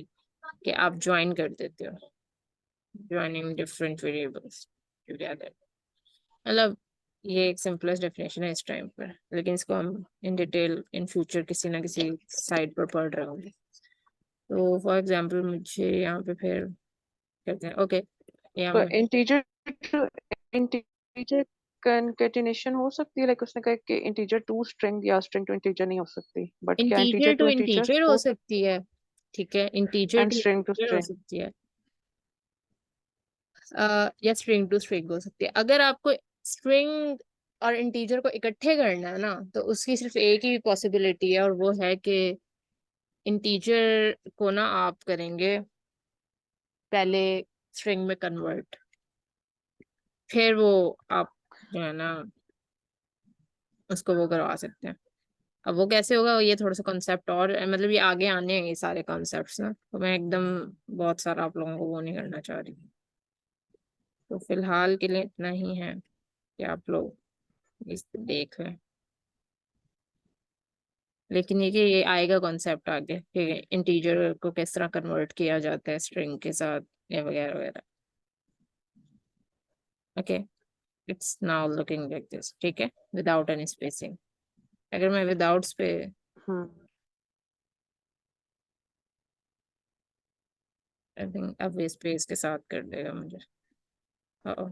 [SPEAKER 1] कि आप ज्वाइन कर देते हो, ज्वाइनिंग डिफरेंट वेरिएबल्स टुगेदर। मतलब ये एक सिंपलेस्ट डेफिनेशन है इस टाइम पर, लेकिन इसको हम इन डिटेल इन फ्यूचर किसी ना किसी साइट पर पढ़ रहे होंगे। तो फॉर एग्जांपल मुझे यहाँ पे फिर कहते हैं ओके, यहाँ
[SPEAKER 2] तो
[SPEAKER 1] पे
[SPEAKER 2] इंटीजर टू इंटीजर कंकेटिनेशन हो सकती है, लाइक उसने कहा कि इंटीजर टू स्ट्रिंग या स्ट्रिंग टू इंटीजर नहीं हो सकती, बट क्या integer
[SPEAKER 1] integer to
[SPEAKER 2] to integer
[SPEAKER 1] integer हो
[SPEAKER 2] हो
[SPEAKER 1] सकती है, ठीक है, integer
[SPEAKER 2] and
[SPEAKER 1] to
[SPEAKER 2] string to
[SPEAKER 1] integer हो
[SPEAKER 2] स्ट्रिंग?
[SPEAKER 1] सकती है, या स्ट्रिंग टू स्ट्रिंग हो सकती है। अगर आपको स्ट्रिंग और इंटीजर को इकट्ठे करना है ना तो उसकी सिर्फ एक ही पॉसिबिलिटी है, और वो है कि इंटीजर को ना आप करेंगे पहले स्ट्रिंग में कन्वर्ट, फिर वो आप जो है ना उसको वो करवा सकते हैं। अब वो कैसे होगा, ये थोड़ा सा कॉन्सेप्ट और मतलब ये आगे आने हैं ये सारे कॉन्सेप्ट्स ना, तो मैं एकदम बहुत सारा आप लोगों को वो नहीं करना चाह रही। तो फिलहाल के लिए इतना ही है कि आप लोग इस देख लें, लेकिन ये आएगा कॉन्सेप्ट आगे कि इंटीजर को किस तरह कन्वर्ट किया जाता है स्ट्रिंग के साथ या वगैरह वगैरह। Okay, it's now looking like this, ठीक है, विदाउट एनी स्पेसिंग। अगर मैं विदाउट स्पे
[SPEAKER 2] हम्म
[SPEAKER 1] आई थिंक अब ये स्पेस के साथ कर देगा मुझे। ओ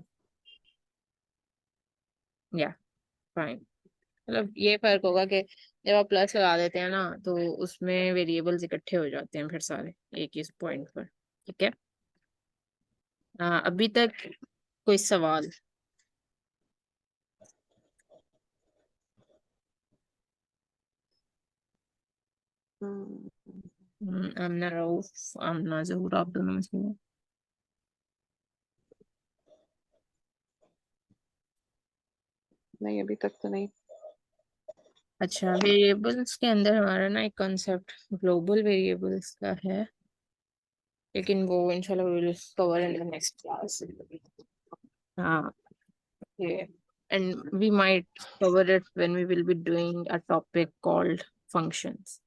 [SPEAKER 1] या फाइन, मतलब ये फर्क होगा कि जब आप प्लस लगा देते हैं ना तो उसमें वेरिएबल्स इकट्ठे हो जाते हैं फिर सारे एक ही पॉइंट पर, ठीक है। अभी तक कोई सवाल?
[SPEAKER 2] हम्म,
[SPEAKER 1] आमना रऊफ, आमना जहूर, आप दोनों में से हो?
[SPEAKER 2] नहीं अभी तक तो नहीं।
[SPEAKER 1] अच्छा, वेरिएबल्स के अंदर हमारा ना एक कॉन्सेप्ट ग्लोबल वेरिएबल्स का है, लेकिन वो इंशाल्लाह will cover in the next class. हाँ, yeah, and we might cover it when we will be doing a topic called functions.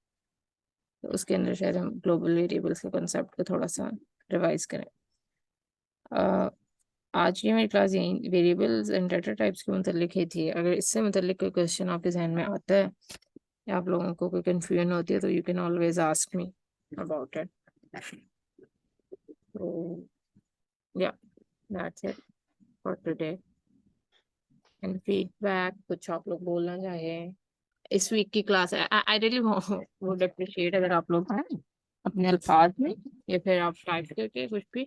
[SPEAKER 1] तो उसके अंदर शायद हम ग्लोबल वेरिएबल्स के कॉन्सेप्ट को थोड़ा सा रिवाइज करें। आज की हमारी क्लास यही वेरिएबल्स एंड डाटा टाइप्स के मतलब ही थी। अगर इससे मतलब कोई क्वेश्चन आपके जहन में आता है या आप लोगों को कोई कंफ्यूजन होती है तो you can always ask me about it. तो या that's it for today. And feedback कुछ आप लोग बोलना चाहें इस वीक की क्लास है। आई रियली वुड अप्रिशिएट अगर आप लोग हैं अपने अल्फाज में या फिर आप टाइप करके कुछ भी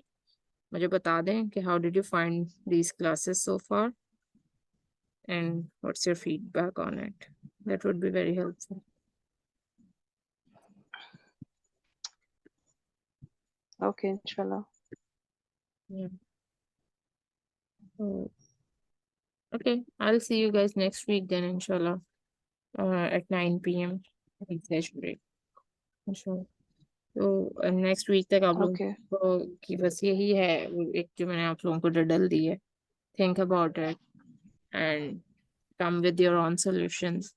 [SPEAKER 1] मुझे बता दें कि how did you find these classes so far and what's your feedback on it. That would be very helpful.
[SPEAKER 2] Okay, inshallah.
[SPEAKER 1] Yeah. So, okay, I'll see you guys next week then, inshallah, at 9 p.m. Session. Inshallah. तो नेक्स्ट वीक तक आप लोगों
[SPEAKER 2] Okay.
[SPEAKER 1] को की बस यही है वो एक जो मैंने आप लोगों को रिडल दी है। Think about it and come with your on solutions.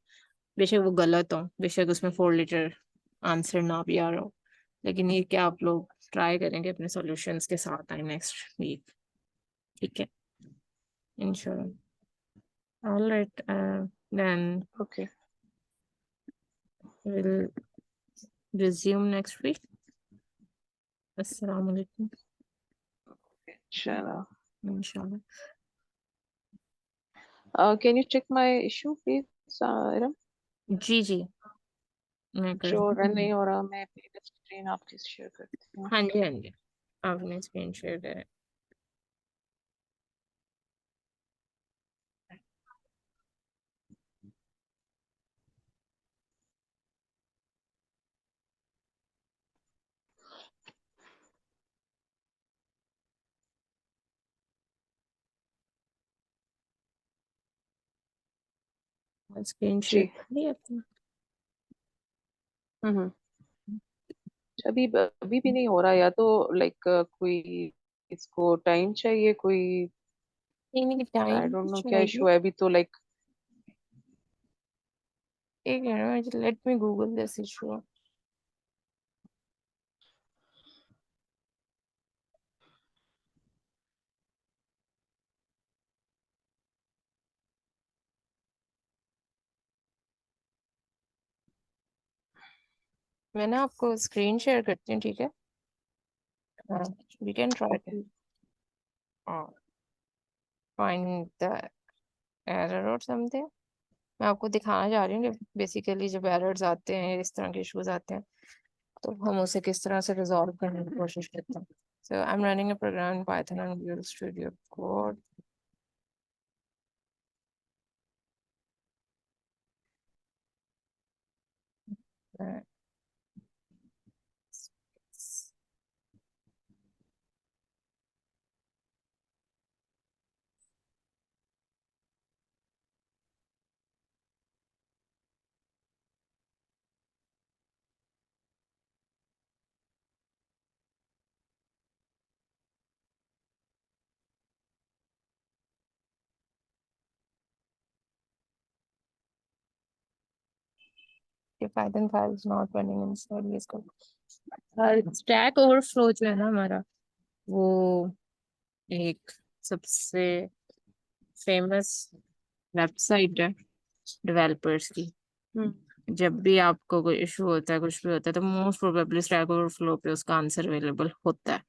[SPEAKER 1] बेशक वो गलत हो, बेशक उसमें 4 लीटर आंसर ना भी आ रहा हो, लेकिन ये क्या आप लोग ट्राई करेंगे अपने सॉल्यूशंस के साथ आए नेक्स्ट वीक। ठीक है, इंशाल्लाह। All right, then
[SPEAKER 2] Okay.
[SPEAKER 1] we'll resume next week. अस्सलाम वालेकुम।
[SPEAKER 2] Inshallah.
[SPEAKER 1] इंशाल्लाह।
[SPEAKER 2] Can you check my issue, please, Iram?
[SPEAKER 1] जी जी, मैं कर
[SPEAKER 2] जो रन
[SPEAKER 1] दूँ।
[SPEAKER 2] नहीं हो रहा, मैं स्क्रीन आपकी शेयर करती हूँ।
[SPEAKER 1] हाँ जी हाँ जी, आपने स्क्रीन शेयर करें। स्क्रीन शेयर
[SPEAKER 2] जी।
[SPEAKER 1] कर ली आपने?
[SPEAKER 2] हम्म। अभी भी नहीं हो रहा, या तो लाइक कोई इसको टाइम चाहिए, कोई
[SPEAKER 1] नहीं नहीं,
[SPEAKER 2] आई
[SPEAKER 1] टाइम
[SPEAKER 2] डोंट नो क्या
[SPEAKER 1] चाहिए।
[SPEAKER 2] इशू है अभी तो लाइक।
[SPEAKER 1] एक minute, let me Google this issue. मैं ना आपको स्क्रीन शेयर करती हूँ, ठीक है? We can try
[SPEAKER 2] okay.
[SPEAKER 1] To find the error और समथिंग। मैं आपको दिखाना चाह रही हूँ कि बेसिकली जब एरर्स आते हैं, इस तरह के इश्यूज आते हैं, तो हम उसे किस तरह से रिजॉल्व करने की कोशिश करते हैं। So I am running a program in Python and Visual Studio code. Python file is not running install इसको। स्टैक ओवरफ्लो जो है ना हमारा, वो एक सबसे फेमस वेबसाइट है डेवलपर्स की।
[SPEAKER 2] हम्म।
[SPEAKER 1] जब भी आपको कोई इशू होता है, कुछ भी होता है, तो मोस्ट प्रोबेबली स्टैक ओवरफ्लो पे उसका आंसर अवेलेबल होता है।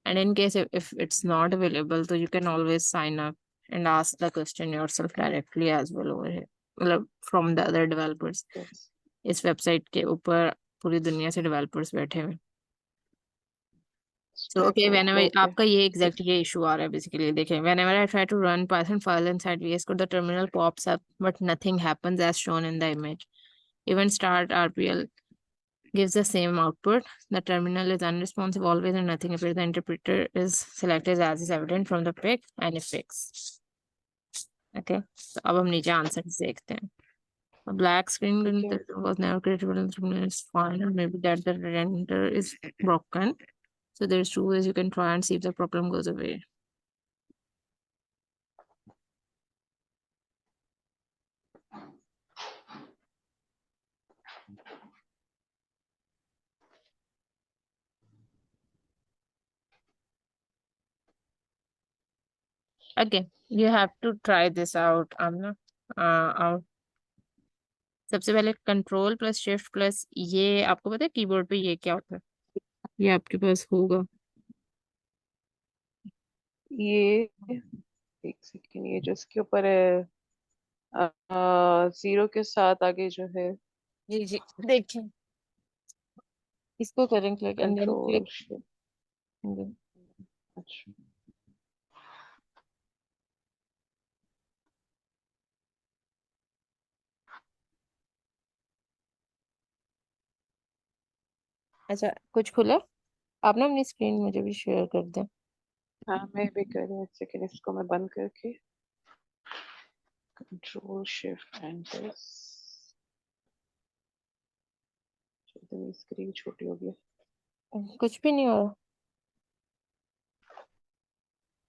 [SPEAKER 1] And in case if it's not available, तो you can always sign up and ask the question yourself directly as well over here, मतलब from the other developers.
[SPEAKER 2] Yes.
[SPEAKER 1] इस वेबसाइट के ऊपर पूरी दुनिया से डेवलपर्स बैठे हुए। So
[SPEAKER 2] Stack
[SPEAKER 1] okay,
[SPEAKER 2] Overflow.
[SPEAKER 1] whenever
[SPEAKER 2] okay.
[SPEAKER 1] आपका ये एग्जैक्ट ये इशू आ रहा है बेसिकली, देखें, whenever I try to run Python file inside VS Code, the terminal pops up but nothing happens as shown in the image. Even start RPL gives the same output. The terminal is unresponsive always and nothing appears. The interpreter is selected as is evident from the pic and effects. Okay, so अब हम नीचे आंसर देखते हैं. A black screen
[SPEAKER 2] ठीक है।
[SPEAKER 1] was never created in the terminal is fine, or maybe that the render is broken. So there's two ways you can try and see if the problem goes away. Okay, you have to try this out Amna. Out. सबसे पहले कंट्रोल प्लस शिफ्ट प्लस, ये आपको पता है कीबोर्ड पे ये क्या होता है? ये आपके पास होगा।
[SPEAKER 2] ये एक सेकेंड, ये जो इसके ऊपर है, जीरो के साथ आगे जो है,
[SPEAKER 1] जी जी, देखिए, इसको करें click and then
[SPEAKER 2] control
[SPEAKER 1] click.
[SPEAKER 2] Shift. अच्छा।
[SPEAKER 1] अच्छा, कुछ खुला? आप ना अपनी स्क्रीन मुझे भी शेयर कर दें।
[SPEAKER 2] हाँ मैं भी कर रही हूँ, एक सेकेंड इसको मैं बंद करके, कंट्रोल शिफ्ट एंड दिस। इतनी स्क्रीन छोटी हो गई।
[SPEAKER 1] कुछ भी नहीं हो रहा।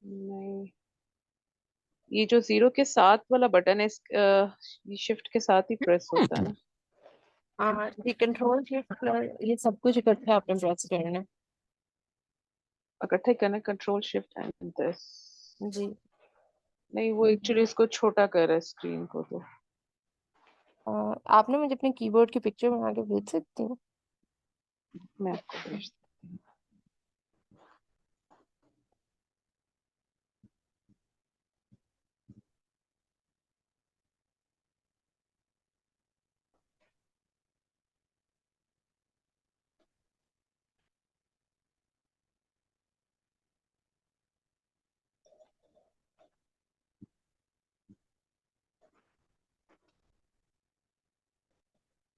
[SPEAKER 2] नहीं, ये जो जीरो के साथ वाला बटन है, ये शिफ्ट के साथ ही प्रेस होता है ना?
[SPEAKER 1] हाँ ये कंट्रोल शिफ्ट, ये सब कुछ इकट्ठे आपने प्रेस करना है।
[SPEAKER 2] इकट्ठे करना, कंट्रोल शिफ्ट एंड दिस।
[SPEAKER 1] जी।
[SPEAKER 2] नहीं, वो एक्चुअली इसको छोटा कर रहा है स्क्रीन को तो।
[SPEAKER 1] आप ना मुझे अपने कीबोर्ड की पिक्चर बना के भेज सकती हैं?
[SPEAKER 2] मैं आपको भेज,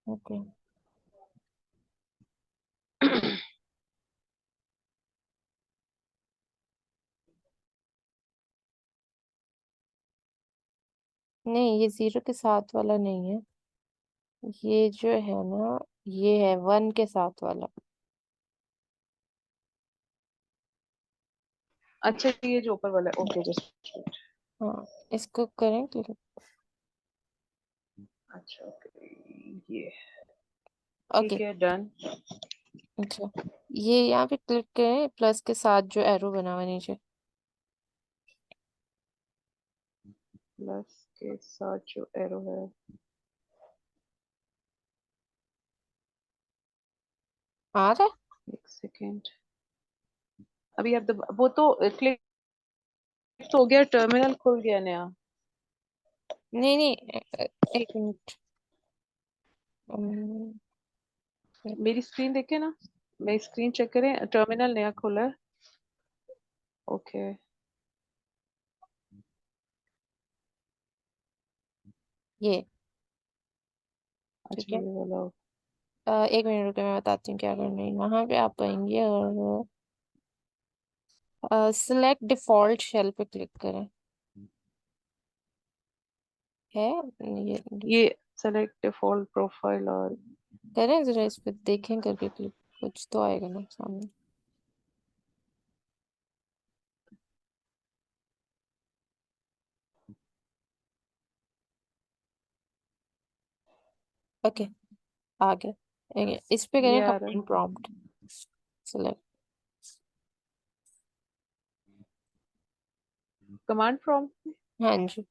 [SPEAKER 1] ओके। नहीं, ये जीरो के साथ वाला नहीं है। ये जो है ना, ये है वन के साथ वाला।
[SPEAKER 2] अच्छा ये जो ऊपर वाला है, ओके जस्ट।
[SPEAKER 1] हाँ, इसको करें क्लिक।
[SPEAKER 2] अच्छा ओके, ये
[SPEAKER 1] ओके।
[SPEAKER 2] ठीक है, डन।
[SPEAKER 1] अच्छा, ये यहाँ पे क्लिक करें प्लस के साथ जो एरो बना हुआ है नीचे।
[SPEAKER 2] प्लस के साथ जो एरो है,
[SPEAKER 1] आ रहा है?
[SPEAKER 2] एक सेकेंड, अभी आप वो तो क्लिक हो गया, टर्मिनल खुल गया नया।
[SPEAKER 1] नहीं नहीं, एक मिनट।
[SPEAKER 2] मेरी स्क्रीन देखे ना, मेरी स्क्रीन चेक करें, टर्मिनल नया खुला है। ओके।
[SPEAKER 1] ये ठीक
[SPEAKER 2] अच्छा
[SPEAKER 1] है।
[SPEAKER 2] ये वाला।
[SPEAKER 1] एक मिनट रुके, मैं बताती हूँ क्या करना है। यहाँ पे आप आएंगे और सिलेक्ट डिफॉल्ट शेल पे क्लिक करें। है ये
[SPEAKER 2] ये सेलेक्ट डिफॉल्ट प्रोफाइल और,
[SPEAKER 1] करें जरा, इस पे देखें करके क्लिक, कुछ तो आएगा ना सामने। ओके, आ गया। इस पे
[SPEAKER 2] ये
[SPEAKER 1] करें
[SPEAKER 2] आ रहा है
[SPEAKER 1] command prompt select.
[SPEAKER 2] Command prompt.
[SPEAKER 1] हाँ जी।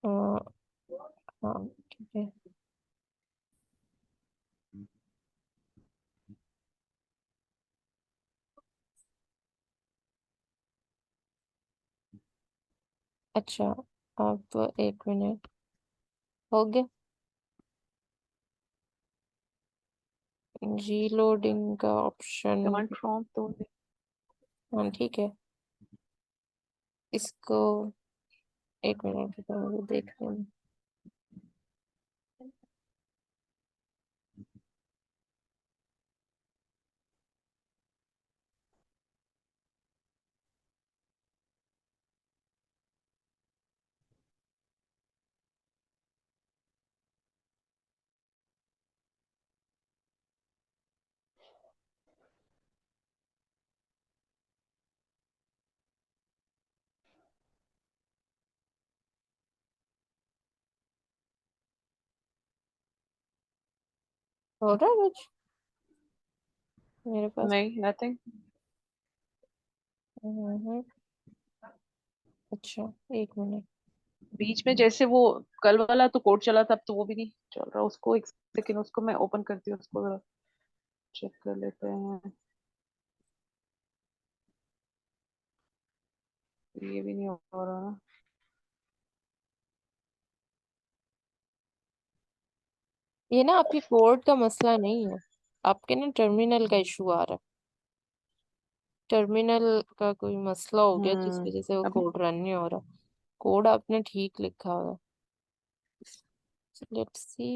[SPEAKER 1] अ, हाँ ठीक है। अच्छा, अब एक मिनट, हो गया। जी लोडिंग का ऑप्शन।
[SPEAKER 2] कमांड प्रॉम्प्ट तो
[SPEAKER 1] हाँ ठीक है, इसको एक मिनट रुको, मुझे देखने में। हो रहा है कुछ? मेरे पास।
[SPEAKER 2] नहीं, नथिंग।
[SPEAKER 1] हम्म, अच्छा, 1 मिनट।
[SPEAKER 2] बीच में जैसे वो कल वाला तो कोड चला था, अब तो वो भी नहीं चल रहा उसको। एक सेकेंड, उसको मैं ओपन करती हूँ, उसको चेक कर लेते हैं। ये भी नहीं हो रहा ना।
[SPEAKER 1] ये ना आपकी कोड का मसला नहीं है, आपके ना टर्मिनल का इशू आ रहा है। टर्मिनल का कोई मसला हो गया जिस वजह से वो
[SPEAKER 2] अभी
[SPEAKER 1] कोड रन नहीं हो रहा। कोड आपने ठीक लिखा हुआ है। Let's see.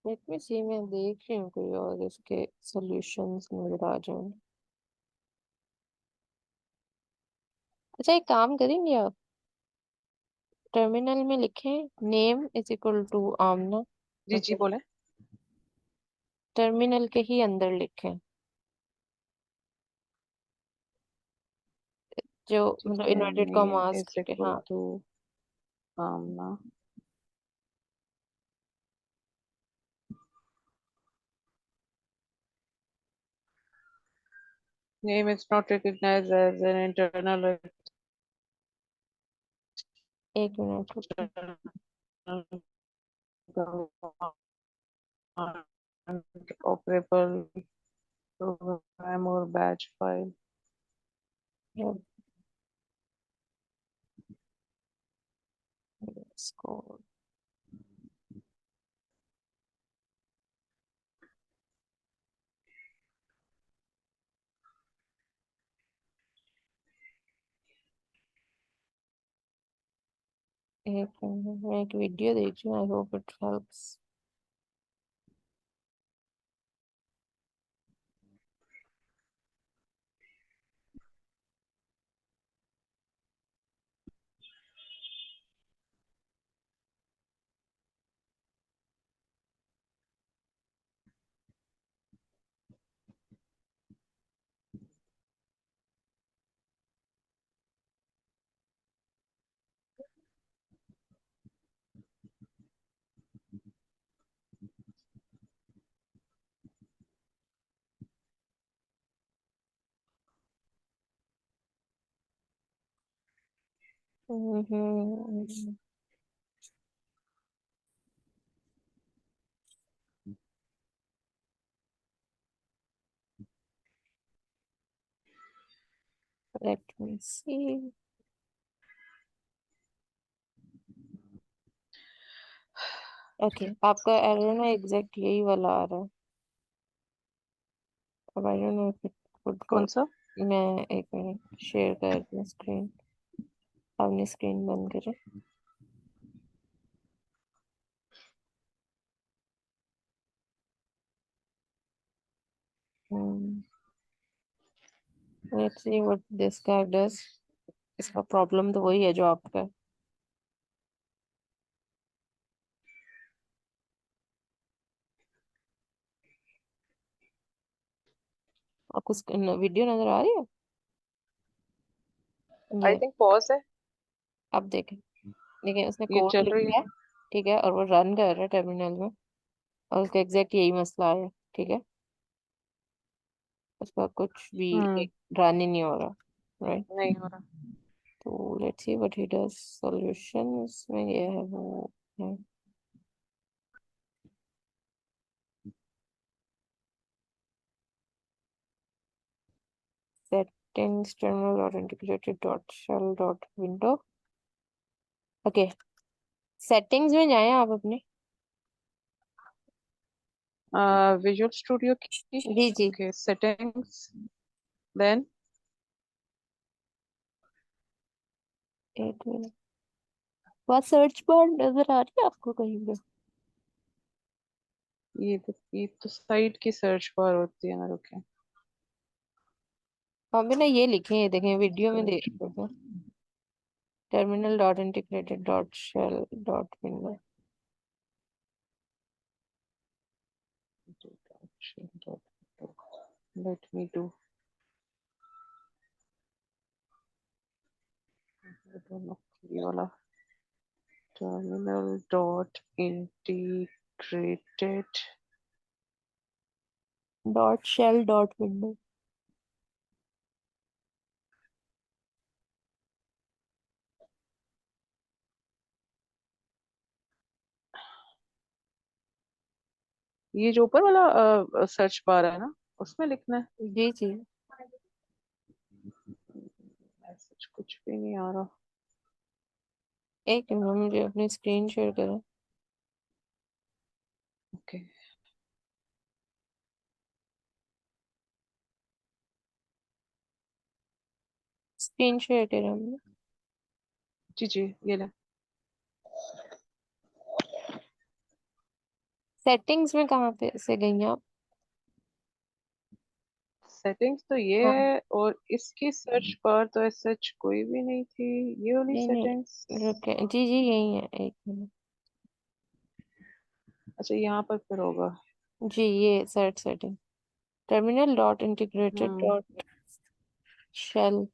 [SPEAKER 1] लेट मी सी, मैं देख रही हूँ कोई और इसके सॉल्यूशंस नजर आ जाए। अच्छा, एक काम करेंगे आप, टर्मिनल में लिखें नेम इज इक्वल टू आमना।
[SPEAKER 2] जी जी
[SPEAKER 1] मतलब
[SPEAKER 2] बोले।
[SPEAKER 1] टर्मिनल के ही अंदर लिखें, जो
[SPEAKER 2] ठीक
[SPEAKER 1] मतलब
[SPEAKER 2] है,
[SPEAKER 1] इन्वर्टेड
[SPEAKER 2] नेम
[SPEAKER 1] कॉमास
[SPEAKER 2] इज
[SPEAKER 1] करके,
[SPEAKER 2] इक्वल
[SPEAKER 1] हाँ।
[SPEAKER 2] To Amna. Name is not recognized as an internal
[SPEAKER 1] एक मिनट रुको।
[SPEAKER 2] external operable program or batch file.
[SPEAKER 1] इसको एक मिनट, मैं एक वीडियो देख रही हूँ, I hope it helps. Let me see. Okay, आपका एरर ना एग्जैक्ट यही वाला आ रहा है। अब I don't know if it would
[SPEAKER 2] कौन
[SPEAKER 1] वर्क।
[SPEAKER 2] सा?
[SPEAKER 1] मैं एक मिनट शेयर कर रही हूँ स्क्रीन। अपनी स्क्रीन बंद करें। Let's see what this guy does. इसका प्रॉब्लम तो वही है जो आपका है। आपको वीडियो नजर आ रही है?
[SPEAKER 2] आई
[SPEAKER 1] ये
[SPEAKER 2] थिंक पॉज है।
[SPEAKER 1] अब देखें। देखिए, उसने
[SPEAKER 2] ये
[SPEAKER 1] कोड
[SPEAKER 2] चल रही
[SPEAKER 1] लिखा है,
[SPEAKER 2] है।
[SPEAKER 1] ठीक है, और वो रन कर रहा है टर्मिनल में, और उसका एग्जैक्ट यही मसला है, ठीक है। उसका कुछ भी
[SPEAKER 2] हम्म।
[SPEAKER 1] रन ही नहीं हो रहा, राइट।
[SPEAKER 2] नहीं हो रहा।
[SPEAKER 1] तो let's see what he does. Solutions में ये है, वो है settings terminal dot integrated dot shell dot window। ओके, सेटिंग्स में जाएं आप अपने।
[SPEAKER 2] विजुअल स्टूडियो की।
[SPEAKER 1] जी जी।
[SPEAKER 2] Okay, settings. देन
[SPEAKER 1] एक मिनट, वहाँ सर्च बार नजर आ रही है आपको कहीं पे?
[SPEAKER 2] ये तो साइट की सर्च बार होती है ना, रुके।
[SPEAKER 1] अभी ना ये लिखे हैं, देखें वीडियो में देख रहे terminal dot integrated dot shell dot window.
[SPEAKER 2] Let me do. I don't know. ये वाला terminal dot integrated
[SPEAKER 1] dot shell dot window.
[SPEAKER 2] ये जो ऊपर वाला सर्च बार है ना, उसमें लिखना है।
[SPEAKER 1] जी जी।
[SPEAKER 2] मैसेज कुछ भी नहीं आ रहा।
[SPEAKER 1] एक मिनट, मुझे अपनी स्क्रीन शेयर करें।
[SPEAKER 2] ओके
[SPEAKER 1] स्क्रीन शेयर करें हमने।
[SPEAKER 2] जी जी, ये ले।
[SPEAKER 1] सेटिंग्स में कहाँ पे से गई आप?
[SPEAKER 2] सेटिंग्स तो ये
[SPEAKER 1] हाँ।
[SPEAKER 2] है, और इसकी सर्च बार तो ऐसा सच कोई भी नहीं थी। ये वाली
[SPEAKER 1] नहीं
[SPEAKER 2] सेटिंग्स।
[SPEAKER 1] नहीं, रुके जी जी, यही है, एक मिनट।
[SPEAKER 2] अच्छा, यहाँ पर फिर होगा।
[SPEAKER 1] जी ये search setting, terminal dot integrated
[SPEAKER 2] hmm
[SPEAKER 1] dot shell,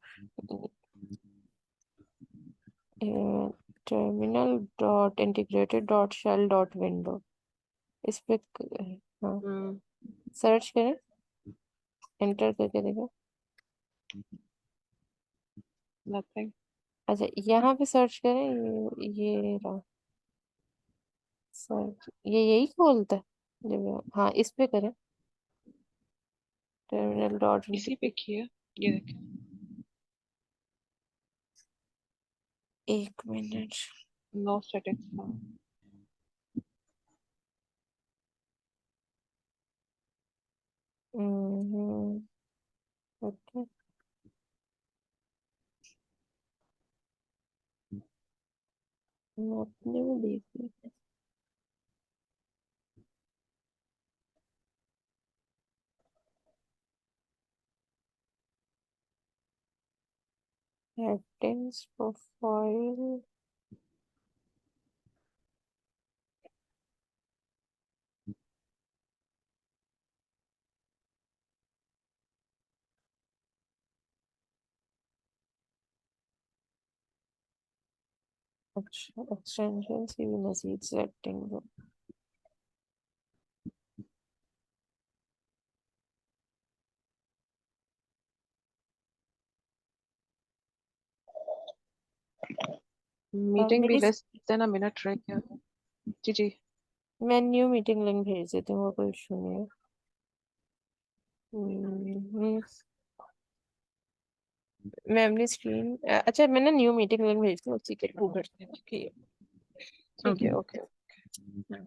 [SPEAKER 1] terminal dot integrated dot shell dot window, इस पे हाँ
[SPEAKER 2] हम्म
[SPEAKER 1] सर्च करें, एंटर करके देखो।
[SPEAKER 2] नथिंग।
[SPEAKER 1] अच्छा यहाँ पे सर्च करें, ये रहा सर्च, ये यही खोलता है जब, हाँ इस पे करें, टर्मिनल डॉट
[SPEAKER 2] इसी पे
[SPEAKER 1] इंटीग्रेटेड।
[SPEAKER 2] किया। ये देखें।
[SPEAKER 1] एक मिनट।
[SPEAKER 2] No settings.
[SPEAKER 1] ओके, मैं अपने में देख रही हूँ। सेटिंग्स प्रोफाइल, अच्छा एक्सटेंशन की भी मजीद सेटिंग।
[SPEAKER 2] मीटिंग भी
[SPEAKER 1] मेरी,
[SPEAKER 2] लेस देन अ मिनट रह गया। जी जी।
[SPEAKER 1] मैं न्यू मीटिंग लिंक भेज देती हूँ, वो कोई इशू नहीं है। हम्म, मैं अपनी स्क्रीन, अच्छा मैंने न्यू मीटिंग लिंक भेज दी, उसी के थ्रू करते हैं, ठीक है।
[SPEAKER 2] ठीक है,
[SPEAKER 1] ओके।
[SPEAKER 2] ओके।